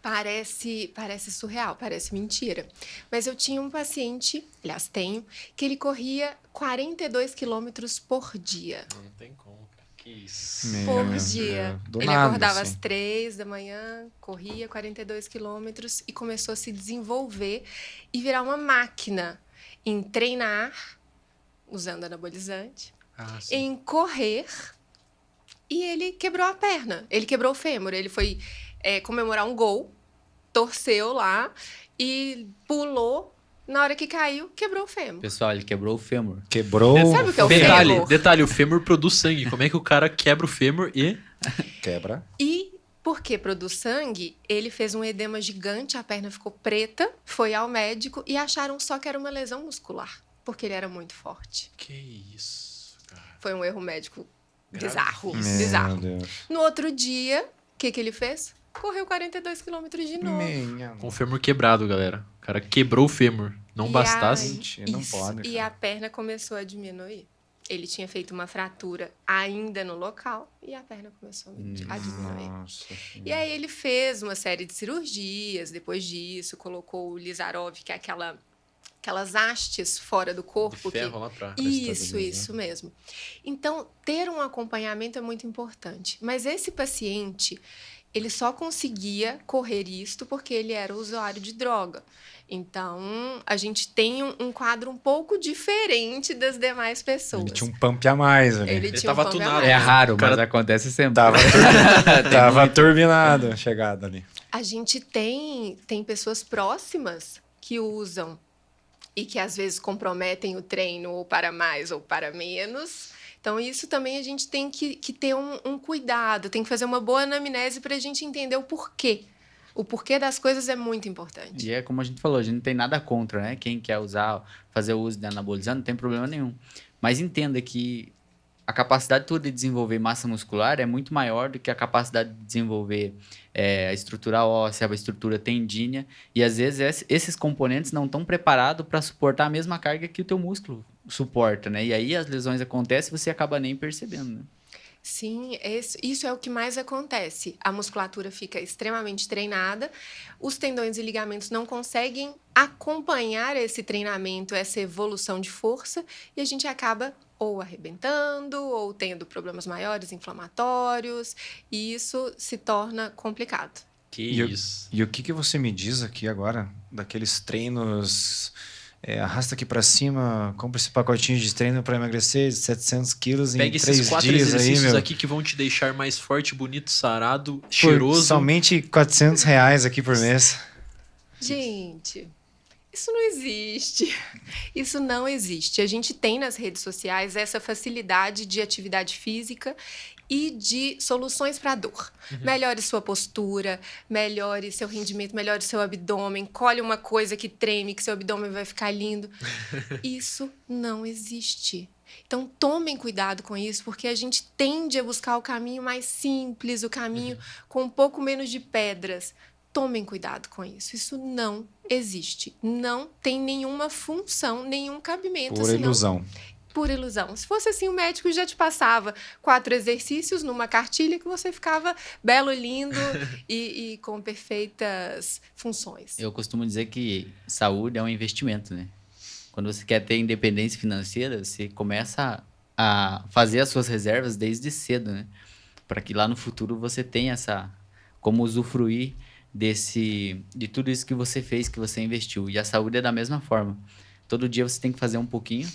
Parece surreal, parece mentira. Mas eu tinha um paciente, aliás, tenho, que ele corria 42 quilômetros por dia. Não tem como, cara. Que isso. Por dia. Ele acordava às 3 da manhã, corria 42 quilômetros e começou a se desenvolver e virar uma máquina em treinar, usando anabolizante, em correr, e ele quebrou a perna. Ele quebrou o fêmur. Ele foi comemorar um gol, torceu lá e pulou. Na hora que caiu, quebrou o fêmur. Pessoal, ele quebrou o fêmur. Sabe o que é o fêmur? Detalhe, o fêmur produz sangue. Como é que o cara quebra o fêmur e... Quebra. E porque produz sangue, ele fez um edema gigante, a perna ficou preta, foi ao médico e acharam só que era uma lesão muscular, porque ele era muito forte. Que isso, cara. Foi um erro médico bizarro. Deus. No outro dia, o que ele fez? Correu 42 quilômetros de novo. Com o fêmur quebrado, galera. cara quebrou o fêmur. Não bastasse. Gente, não pode, E cara. a perna começou a diminuir. Ele tinha feito uma fratura ainda no local e a perna começou a diminuir. Nossa. E aí ele fez uma série de cirurgias depois disso, colocou o Lizarov, que é aquelas hastes fora do De corpo. ferro lá pra... Isso mesmo. Então, ter um acompanhamento é muito importante. Mas esse paciente, ele só conseguia correr isto porque ele era usuário de droga. Então, a gente tem um quadro um pouco diferente das demais pessoas. Ele tinha um pump a mais ali. Ele tinha tava um pump a tunado. mais. É raro, Cara, mas acontece sempre. Tava turbinado a chegada ali. A gente tem pessoas próximas que usam e que às vezes comprometem o treino ou para mais ou para menos. Então, isso também a gente tem que ter um cuidado, tem que fazer uma boa anamnese para a gente entender o porquê. O porquê das coisas é muito importante. E é como a gente falou, a gente não tem nada contra, né? Quem quer fazer o uso de anabolizante, não tem problema nenhum. Mas entenda que a capacidade toda de desenvolver massa muscular é muito maior do que a capacidade de desenvolver a estrutura óssea, a estrutura tendínea. E às vezes esses componentes não estão preparados para suportar a mesma carga que o teu músculo suporta, né? E aí as lesões acontecem e você acaba nem percebendo, né? Sim, isso é o que mais acontece. A musculatura fica extremamente treinada, os tendões e ligamentos não conseguem acompanhar esse treinamento, essa evolução de força, e a gente acaba ou arrebentando, ou tendo problemas maiores, inflamatórios, e isso se torna complicado. Que E isso. E o que você me diz aqui agora, daqueles treinos, arrasta aqui pra cima, compra esse pacotinho de treino pra emagrecer de 700 quilos em Pega 3 esses 4 dias aí, exercícios meu. aqui que vão te deixar mais forte, bonito, sarado, Por cheiroso. somente R$400 aqui por mês. Gente, isso não existe. Isso não existe. A gente tem nas redes sociais essa facilidade de atividade física e de soluções para dor. Melhore sua postura, melhore seu rendimento, melhore seu abdômen, colhe uma coisa que treme, que seu abdômen vai ficar lindo. Isso não existe. Então, tomem cuidado com isso, porque a gente tende a buscar o caminho mais simples, o caminho com um pouco menos de pedras. Tomem cuidado com isso. Isso não existe. Não tem nenhuma função, nenhum cabimento. Por ilusão. Por ilusão. Se fosse assim, o médico já te passava 4 exercícios numa cartilha que você ficava belo, lindo e com perfeitas funções. Eu costumo dizer que saúde é um investimento, né? Quando você quer ter independência financeira, você começa a fazer as suas reservas desde cedo, né? Para que lá no futuro você tenha como usufruir de tudo isso que você fez, que você investiu. E a saúde é da mesma forma. Todo dia você tem que fazer um pouquinho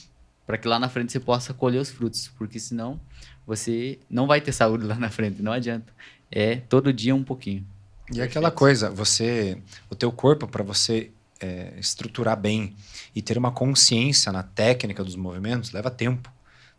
para que lá na frente você possa colher os frutos, porque senão você não vai ter saúde lá na frente, não adianta. É todo dia um pouquinho. E aquela coisa, o teu corpo, para você estruturar bem e ter uma consciência na técnica dos movimentos, leva tempo,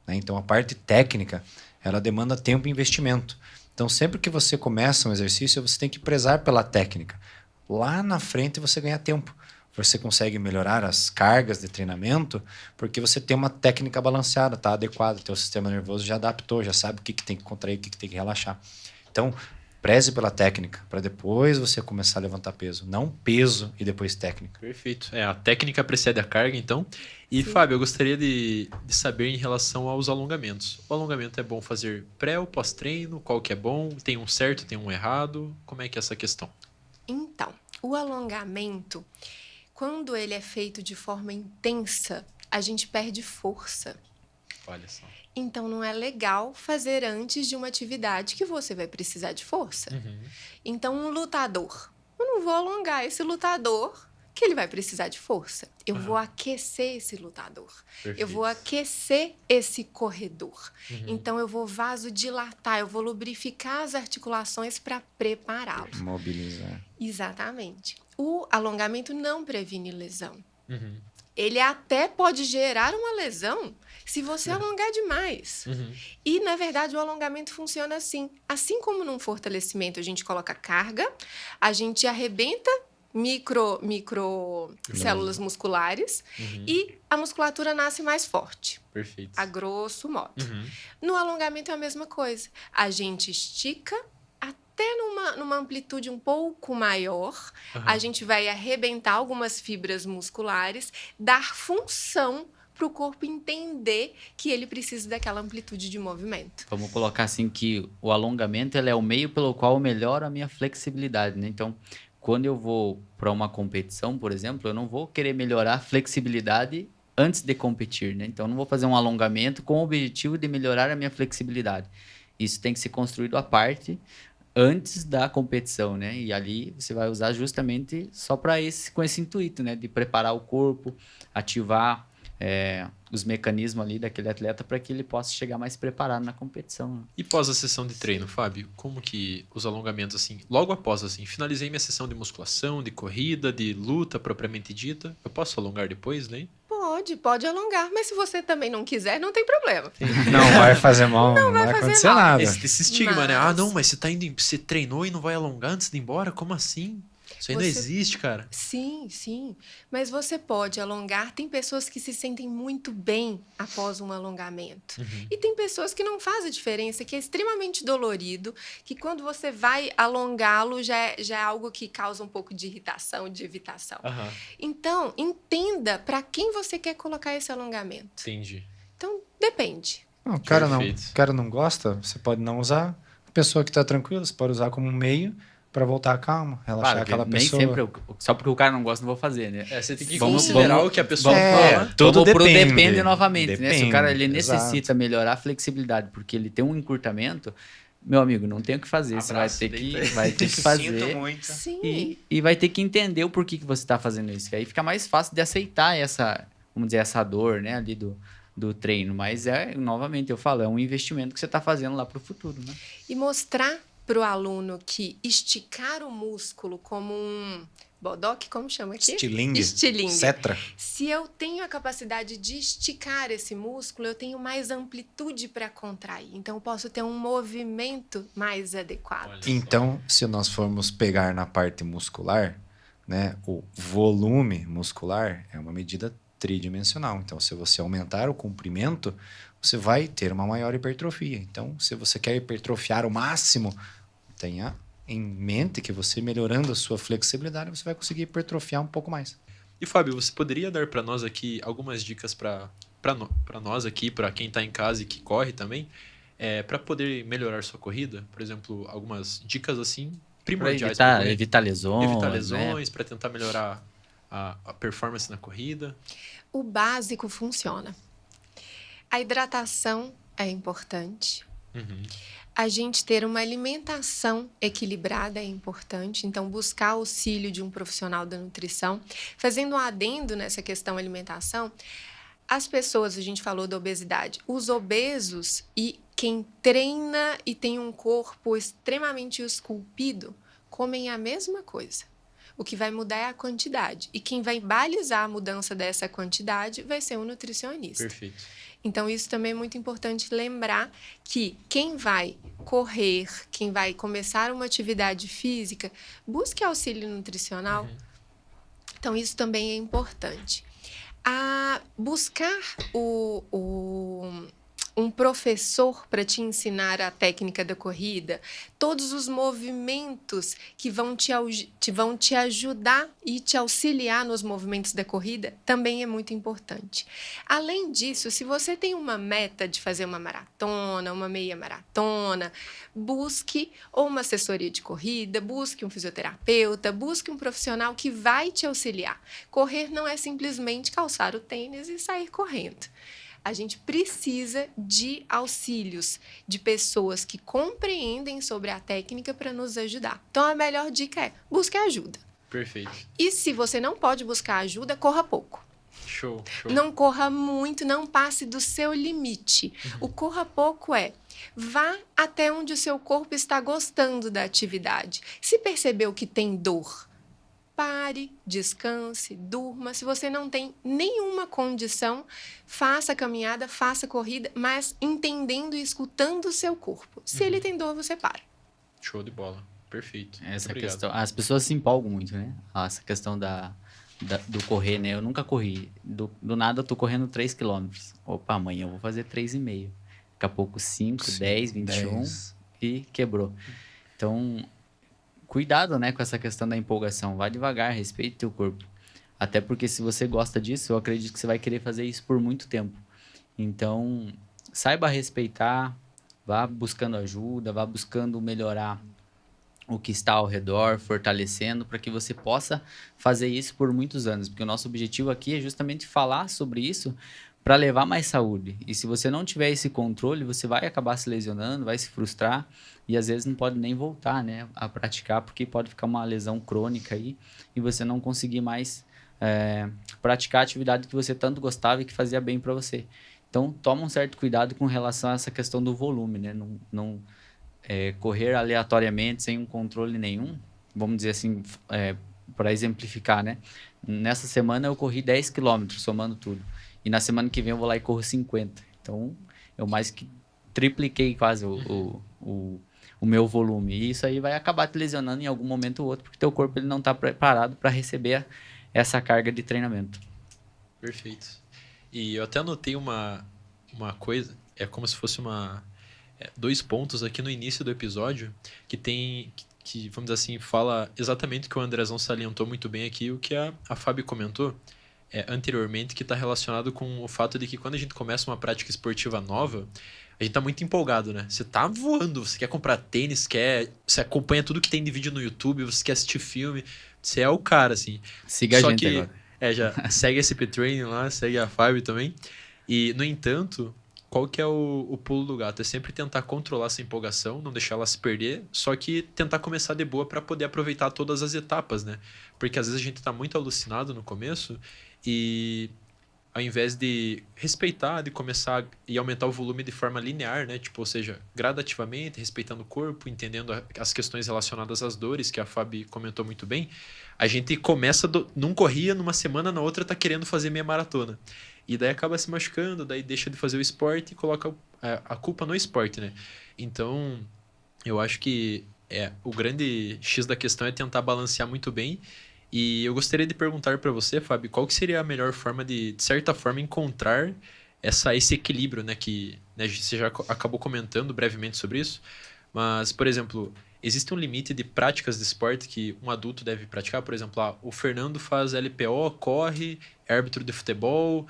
né? Então, a parte técnica, ela demanda tempo e investimento. Então, sempre que você começa um exercício, você tem que prezar pela técnica. Lá na frente, você ganha tempo. Você consegue melhorar as cargas de treinamento porque você tem uma técnica balanceada, tá adequada. Teu sistema nervoso já adaptou, já sabe o que tem que contrair, o que tem que relaxar. Então, preze pela técnica, para depois você começar a levantar peso. Não peso e depois técnica. Perfeito. A técnica precede a carga, então. E, Sim. Fábio, eu gostaria de saber em relação aos alongamentos. O alongamento é bom fazer pré ou pós-treino? Qual que é bom? Tem um certo, tem um errado? Como é que é essa questão? Então, o alongamento, quando ele é feito de forma intensa, a gente perde força. Olha só. Então, não é legal fazer antes de uma atividade que você vai precisar de força. Então, um lutador, eu não vou alongar esse lutador que ele vai precisar de força. Eu vou aquecer esse lutador. Perfeito. Eu vou aquecer esse corredor. Então, eu vou vasodilatar, eu vou lubrificar as articulações para prepará-lo. Mobilizar. Exatamente. O alongamento não previne lesão. Ele até pode gerar uma lesão se você alongar demais. E, na verdade, o alongamento funciona assim. Assim como num fortalecimento a gente coloca carga, a gente arrebenta micro células musculares e a musculatura nasce mais forte, Perfeito. a grosso modo. No alongamento é a mesma coisa. A gente estica até numa amplitude um pouco maior, a gente vai arrebentar algumas fibras musculares, dar função para o corpo entender que ele precisa daquela amplitude de movimento. Vamos colocar assim que o alongamento ele é o meio pelo qual eu melhoro a minha flexibilidade, né? Então, quando eu vou para uma competição, por exemplo, eu não vou querer melhorar a flexibilidade antes de competir, né? Então, eu não vou fazer um alongamento com o objetivo de melhorar a minha flexibilidade. Isso tem que ser construído à parte antes da competição, né? E ali você vai usar justamente só com esse intuito, né? De preparar o corpo, ativar os mecanismos ali daquele atleta para que ele possa chegar mais preparado na competição. Né? E pós a sessão de treino, Fábio, como que os alongamentos, assim, logo após, assim, finalizei minha sessão de musculação, de corrida, de luta propriamente dita, eu posso alongar depois, né? Pode alongar, mas se você também não quiser, não tem problema. Não vai fazer mal, não vai fazer acontecer mal. nada. Esse estigma, né? Ah, não, mas você treinou e não vai alongar antes de ir embora? Como assim? Isso aí não existe, cara. Sim. Mas você pode alongar. Tem pessoas que se sentem muito bem após um alongamento. E tem pessoas que não faz a diferença, que é extremamente dolorido, que quando você vai alongá-lo já é algo que causa um pouco de irritação, de evitação. Então, entenda para quem você quer colocar esse alongamento. Entendi. Então, depende. Não, o cara não gosta, você pode não usar. A pessoa que está tranquila, você pode usar como um meio para voltar a calma, relaxar aquela pessoa. Nem sempre, só porque o cara não gosta, não vou fazer, né? Você tem que considerar o que a pessoa fala. Tudo depende novamente, né? Se o cara exato. necessita melhorar a flexibilidade porque ele tem um encurtamento, meu amigo, não tem o que fazer. Você vai ter que fazer. Sinto muito. Sim. E vai ter que entender o porquê que você está fazendo isso. Que aí fica mais fácil de aceitar essa dor, né, ali do treino. Mas novamente, eu falo, é um investimento que você está fazendo lá para o futuro, né? E mostrar para o aluno que esticar o músculo como um bodoque, como chama aqui? Estilingue. Cetra. Se eu tenho a capacidade de esticar esse músculo, eu tenho mais amplitude para contrair. Então, eu posso ter um movimento mais adequado. Então, se nós formos pegar na parte muscular, né, o volume muscular é uma medida tridimensional. Então, se você aumentar o comprimento, você vai ter uma maior hipertrofia. Então, se você quer hipertrofiar o máximo, tenha em mente que você melhorando a sua flexibilidade, você vai conseguir hipertrofiar um pouco mais. E, Fábio, você poderia dar para nós aqui algumas dicas para nós aqui, para quem está em casa e que corre também, para poder melhorar sua corrida? Por exemplo, algumas dicas assim primordiais. Para evitar lesões. Evitar lesões, para tentar melhorar a performance na corrida. O básico funciona. A hidratação é importante. A gente ter uma alimentação equilibrada é importante. Então, buscar auxílio de um profissional da nutrição. Fazendo um adendo nessa questão alimentação, as pessoas, a gente falou da obesidade, os obesos e quem treina e tem um corpo extremamente esculpido, comem a mesma coisa. O que vai mudar é a quantidade. E quem vai balizar a mudança dessa quantidade vai ser um nutricionista. Perfeito. Então, isso também é muito importante lembrar que quem vai correr, quem vai começar uma atividade física, busque auxílio nutricional. Então, isso também é importante. Buscar um professor para te ensinar a técnica da corrida, todos os movimentos que vão te ajudar e te auxiliar nos movimentos da corrida, também é muito importante. Além disso, se você tem uma meta de fazer uma maratona, uma meia maratona, busque ou uma assessoria de corrida, busque um fisioterapeuta, busque um profissional que vai te auxiliar. Correr não é simplesmente calçar o tênis e sair correndo. A gente precisa de auxílios, de pessoas que compreendem sobre a técnica para nos ajudar. Então, a melhor dica é busque ajuda. Perfeito. E se você não pode buscar ajuda, corra pouco. Show. Não corra muito, não passe do seu limite. O corra pouco vá até onde o seu corpo está gostando da atividade. Se percebeu que tem dor, pare, descanse, durma. Se você não tem nenhuma condição, faça a caminhada, faça a corrida, mas entendendo e escutando o seu corpo. Se ele tem dor, você para. Show de bola. Perfeito. Essa Obrigado. questão, as pessoas se empolgam muito, né? Essa questão do correr, né? Eu nunca corri. Do nada eu tô correndo 3 km. Opa, amanhã eu vou fazer 3,5. Daqui a pouco 5, 10, 21 e quebrou. Então, cuidado, né, com essa questão da empolgação. Vá devagar, respeite teu corpo. Até porque se você gosta disso, eu acredito que você vai querer fazer isso por muito tempo. Então, saiba respeitar, vá buscando ajuda, vá buscando melhorar o que está ao redor, fortalecendo, para que você possa fazer isso por muitos anos. Porque o nosso objetivo aqui é justamente falar sobre isso para levar mais saúde. E se você não tiver esse controle, você vai acabar se lesionando, vai se frustrar e às vezes não pode nem voltar, né, a praticar, porque pode ficar uma lesão crônica aí e você não conseguir mais praticar a atividade que você tanto gostava e que fazia bem para você. Então, toma um certo cuidado com relação a essa questão do volume, né? Não correr aleatoriamente, sem um controle nenhum, vamos dizer assim, para exemplificar, né? Nessa semana eu corri 10 km, somando tudo. E na semana que vem eu vou lá e corro 50. Então, eu mais que tripliquei quase o meu volume. E isso aí vai acabar te lesionando em algum momento ou outro, porque teu corpo ele não está preparado para receber essa carga de treinamento. Perfeito. E eu até anotei uma coisa, é como se fosse 2 pontos aqui no início do episódio, que vamos dizer assim, fala exatamente o que o Andrezão salientou muito bem aqui, o que a Fábio comentou anteriormente, que está relacionado com o fato de que quando a gente começa uma prática esportiva nova, a gente tá muito empolgado, né? Você tá voando, você quer comprar tênis, você acompanha tudo que tem de vídeo no YouTube, você quer assistir filme, você é o cara, assim. Siga a gente agora. Já segue a SP Training lá, segue a Fábio também. E, no entanto, qual que é o pulo do gato? É sempre tentar controlar essa empolgação, não deixar ela se perder, só que tentar começar de boa para poder aproveitar todas as etapas, né? Porque às vezes a gente tá muito alucinado no começo e ao invés de respeitar, de começar e aumentar o volume de forma linear, né? Tipo, ou seja, gradativamente, respeitando o corpo, entendendo as questões relacionadas às dores, que a Fábio comentou muito bem, a gente começa, não corria, numa semana, na outra tá querendo fazer meia maratona. E daí acaba se machucando, daí deixa de fazer o esporte e coloca a culpa no esporte, né? Então, eu acho que o grande X da questão é tentar balancear muito bem. E eu gostaria de perguntar para você, Fábio, qual que seria a melhor forma de certa forma, encontrar esse equilíbrio, né? Que você já acabou comentando brevemente sobre isso. Mas, por exemplo, existe um limite de práticas de esporte que um adulto deve praticar? Por exemplo, o Fernando faz LPO, corre, é árbitro de futebol,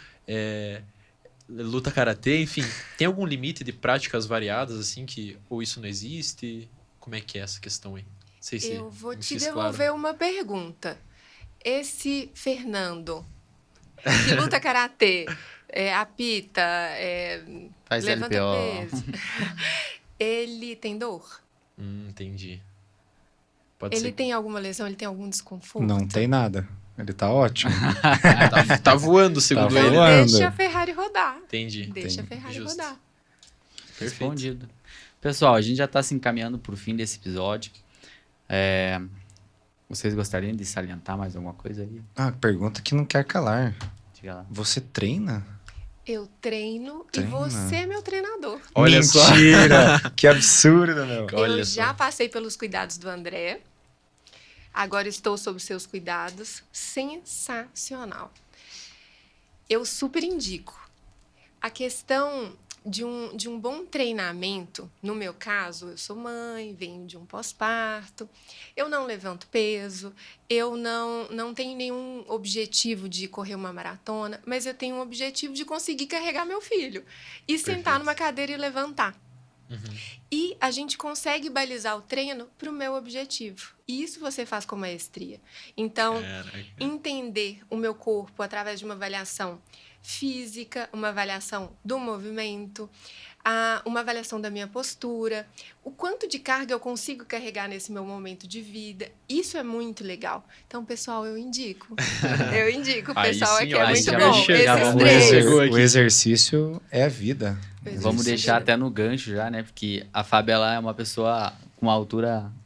luta karatê, enfim. Tem algum limite de práticas variadas, assim, ou isso não existe? Como é que é essa questão aí? Não sei se eu vou te fiz devolver claro. uma pergunta. Esse Fernando que luta karatê, apita, Faz levanta LPO. peso, ele tem dor? Entendi. Pode Ele ser. tem alguma lesão? Ele tem algum desconforto? Não tem nada. Ele tá ótimo. Tá voando, segundo Tá ele. Então voando. deixa a Ferrari rodar. Entendi. Deixa a Ferrari Justo. rodar. Perfeito. Respondido. Pessoal, a gente já está se encaminhando para o fim desse episódio. Vocês gostariam de salientar mais alguma coisa aí? Pergunta que não quer calar. Diga lá. Você treina? Eu treino Treina. e você é meu treinador. Olha só. Mentira! Que absurdo, meu. Olha Eu só. já passei pelos cuidados do André. Agora estou sob seus cuidados. Sensacional. Eu super indico. A questão de um bom treinamento, no meu caso, eu sou mãe, venho de um pós-parto, eu não levanto peso, eu não tenho nenhum objetivo de correr uma maratona, mas eu tenho um objetivo de conseguir carregar meu filho e sentar numa cadeira e levantar. Uhum. E a gente consegue balizar o treino para o meu objetivo. E isso você faz com maestria. Então, entender o meu corpo através de uma avaliação física, uma avaliação do movimento, uma avaliação da minha postura, o quanto de carga eu consigo carregar nesse meu momento de vida. Isso é muito legal. Então, pessoal, eu indico. Eu indico, o Aí pessoal sim, aqui ó, é aí muito já bom. vai chegar, Esses vamos três. Chegou aqui. O exercício é a vida. Vamos deixar até no gancho já, né? Porque a Fábio, ela é uma pessoa com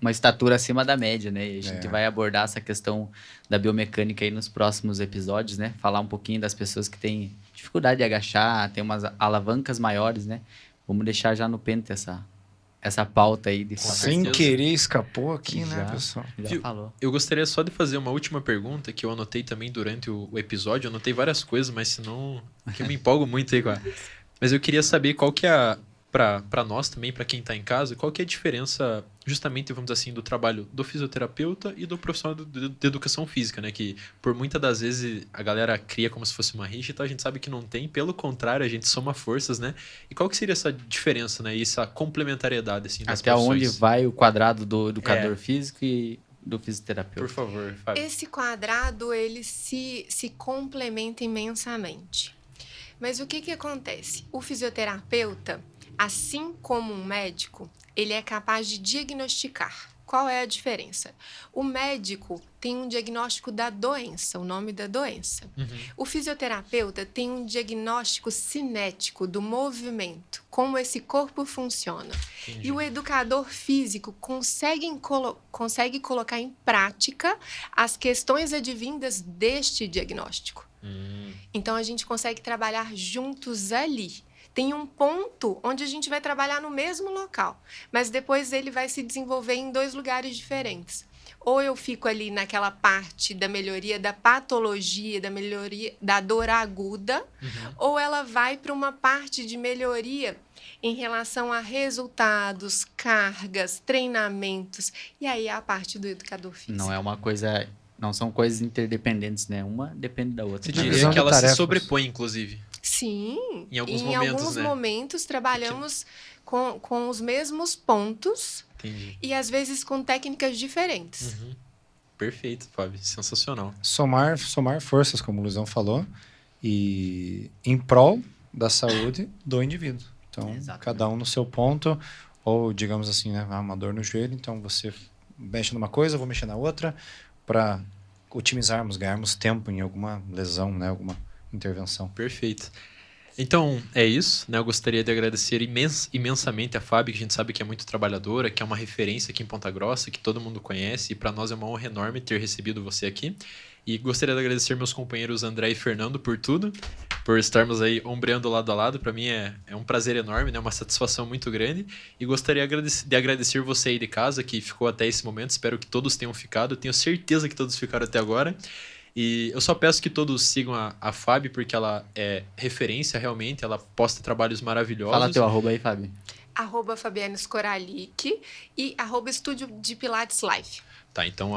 uma estatura acima da média, né? E a gente vai abordar essa questão da biomecânica aí nos próximos episódios, né? Falar um pouquinho das pessoas que têm dificuldade de agachar, tem umas alavancas maiores, né? Vamos deixar já no pente essa pauta aí de Sem certeza. querer escapou aqui, né, Já. pessoal? Já Viu? falou. Eu gostaria só de fazer uma última pergunta que eu anotei também durante o episódio. Eu anotei várias coisas, mas senão que eu me empolgo muito aí com Mas eu queria saber qual que é para nós também, para quem está em casa, qual que é a diferença, justamente, vamos dizer assim, do trabalho do fisioterapeuta e do profissional de educação física, né? Que por muitas das vezes a galera cria como se fosse uma rixa, então a gente sabe que não tem, pelo contrário, a gente soma forças, né? E qual que seria essa diferença, né? E essa complementariedade, assim, das Até profissões? onde vai o quadrado do educador físico e do fisioterapeuta? Por favor, Fábio. Esse quadrado, ele se complementa imensamente. Mas o que acontece? O fisioterapeuta, assim como um médico, ele é capaz de diagnosticar. Qual é a diferença? O médico tem um diagnóstico da doença, o nome da doença. O fisioterapeuta tem um diagnóstico cinético do movimento, como esse corpo funciona. Entendi. E o educador físico consegue colocar em prática as questões advindas deste diagnóstico. Então, a gente consegue trabalhar juntos ali. Tem um ponto onde a gente vai trabalhar no mesmo local, mas depois ele vai se desenvolver em 2 lugares diferentes. Ou eu fico ali naquela parte da melhoria da patologia, da melhoria da dor aguda, ou ela vai para uma parte de melhoria em relação a resultados, cargas, treinamentos. E aí é a parte do educador físico. Não é uma coisa... Não são coisas interdependentes, né? Uma depende da outra. Você Divisão diria de que ela se tarefas. sobrepõe, inclusive. Sim, Em alguns momentos, né? momentos trabalhamos com os mesmos pontos Entendi. e às vezes com técnicas diferentes. Perfeito, Fábio. Sensacional. Somar forças, como o Luizão falou, e em prol da saúde do indivíduo. Então, Exatamente. cada um no seu ponto, ou digamos assim, né, uma dor no joelho, então você mexe numa coisa, eu vou mexer na outra, para otimizarmos, ganharmos tempo em alguma lesão, né, alguma intervenção. Perfeito. Então, é isso, né? Eu gostaria de agradecer imensamente a Fábio, que a gente sabe que é muito trabalhadora, que é uma referência aqui em Ponta Grossa, que todo mundo conhece, e para nós é uma honra enorme ter recebido você aqui. E gostaria de agradecer meus companheiros André e Fernando por tudo, por estarmos aí ombreando lado a lado. Para mim é um prazer enorme, né? Uma satisfação muito grande. E gostaria de agradecer você aí de casa, que ficou até esse momento. Espero que todos tenham ficado. Eu tenho certeza que todos ficaram até agora. E eu só peço que todos sigam a Fábio, porque ela é referência realmente, ela posta trabalhos maravilhosos. Fala teu arroba aí, Fábio. @Fabiana Skoralik e @Estúdio de Pilates Life. Tá, então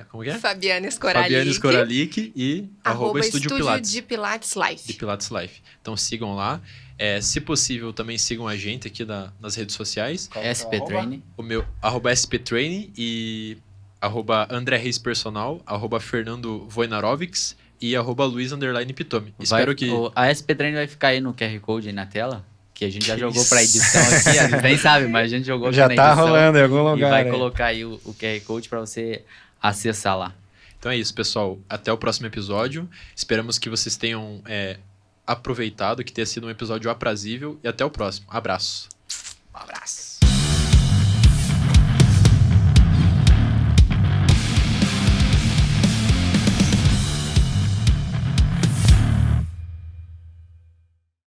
como que é? Fabiana Skoralik. Fabiana Skoralik e @Estúdio Pilates. de Pilates Life. De Pilates Life. Então sigam lá. Se possível, também sigam a gente aqui nas redes sociais. SP Training. O meu @SPTraining e @André Reis Personal, @Fernando Wojnarovics e @Luiz_Pitome. Espero que... A SP Training vai ficar aí no QR Code aí na tela, que a gente já jogou pra edição aqui, a gente nem sabe, mas a gente jogou aqui Já na tá edição. rolando em algum E lugar. vai aí. colocar aí o QR Code pra você acessar lá. Então é isso, pessoal. Até o próximo episódio. Esperamos que vocês tenham aproveitado, que tenha sido um episódio aprazível. E até o próximo. Abraço. Um abraço.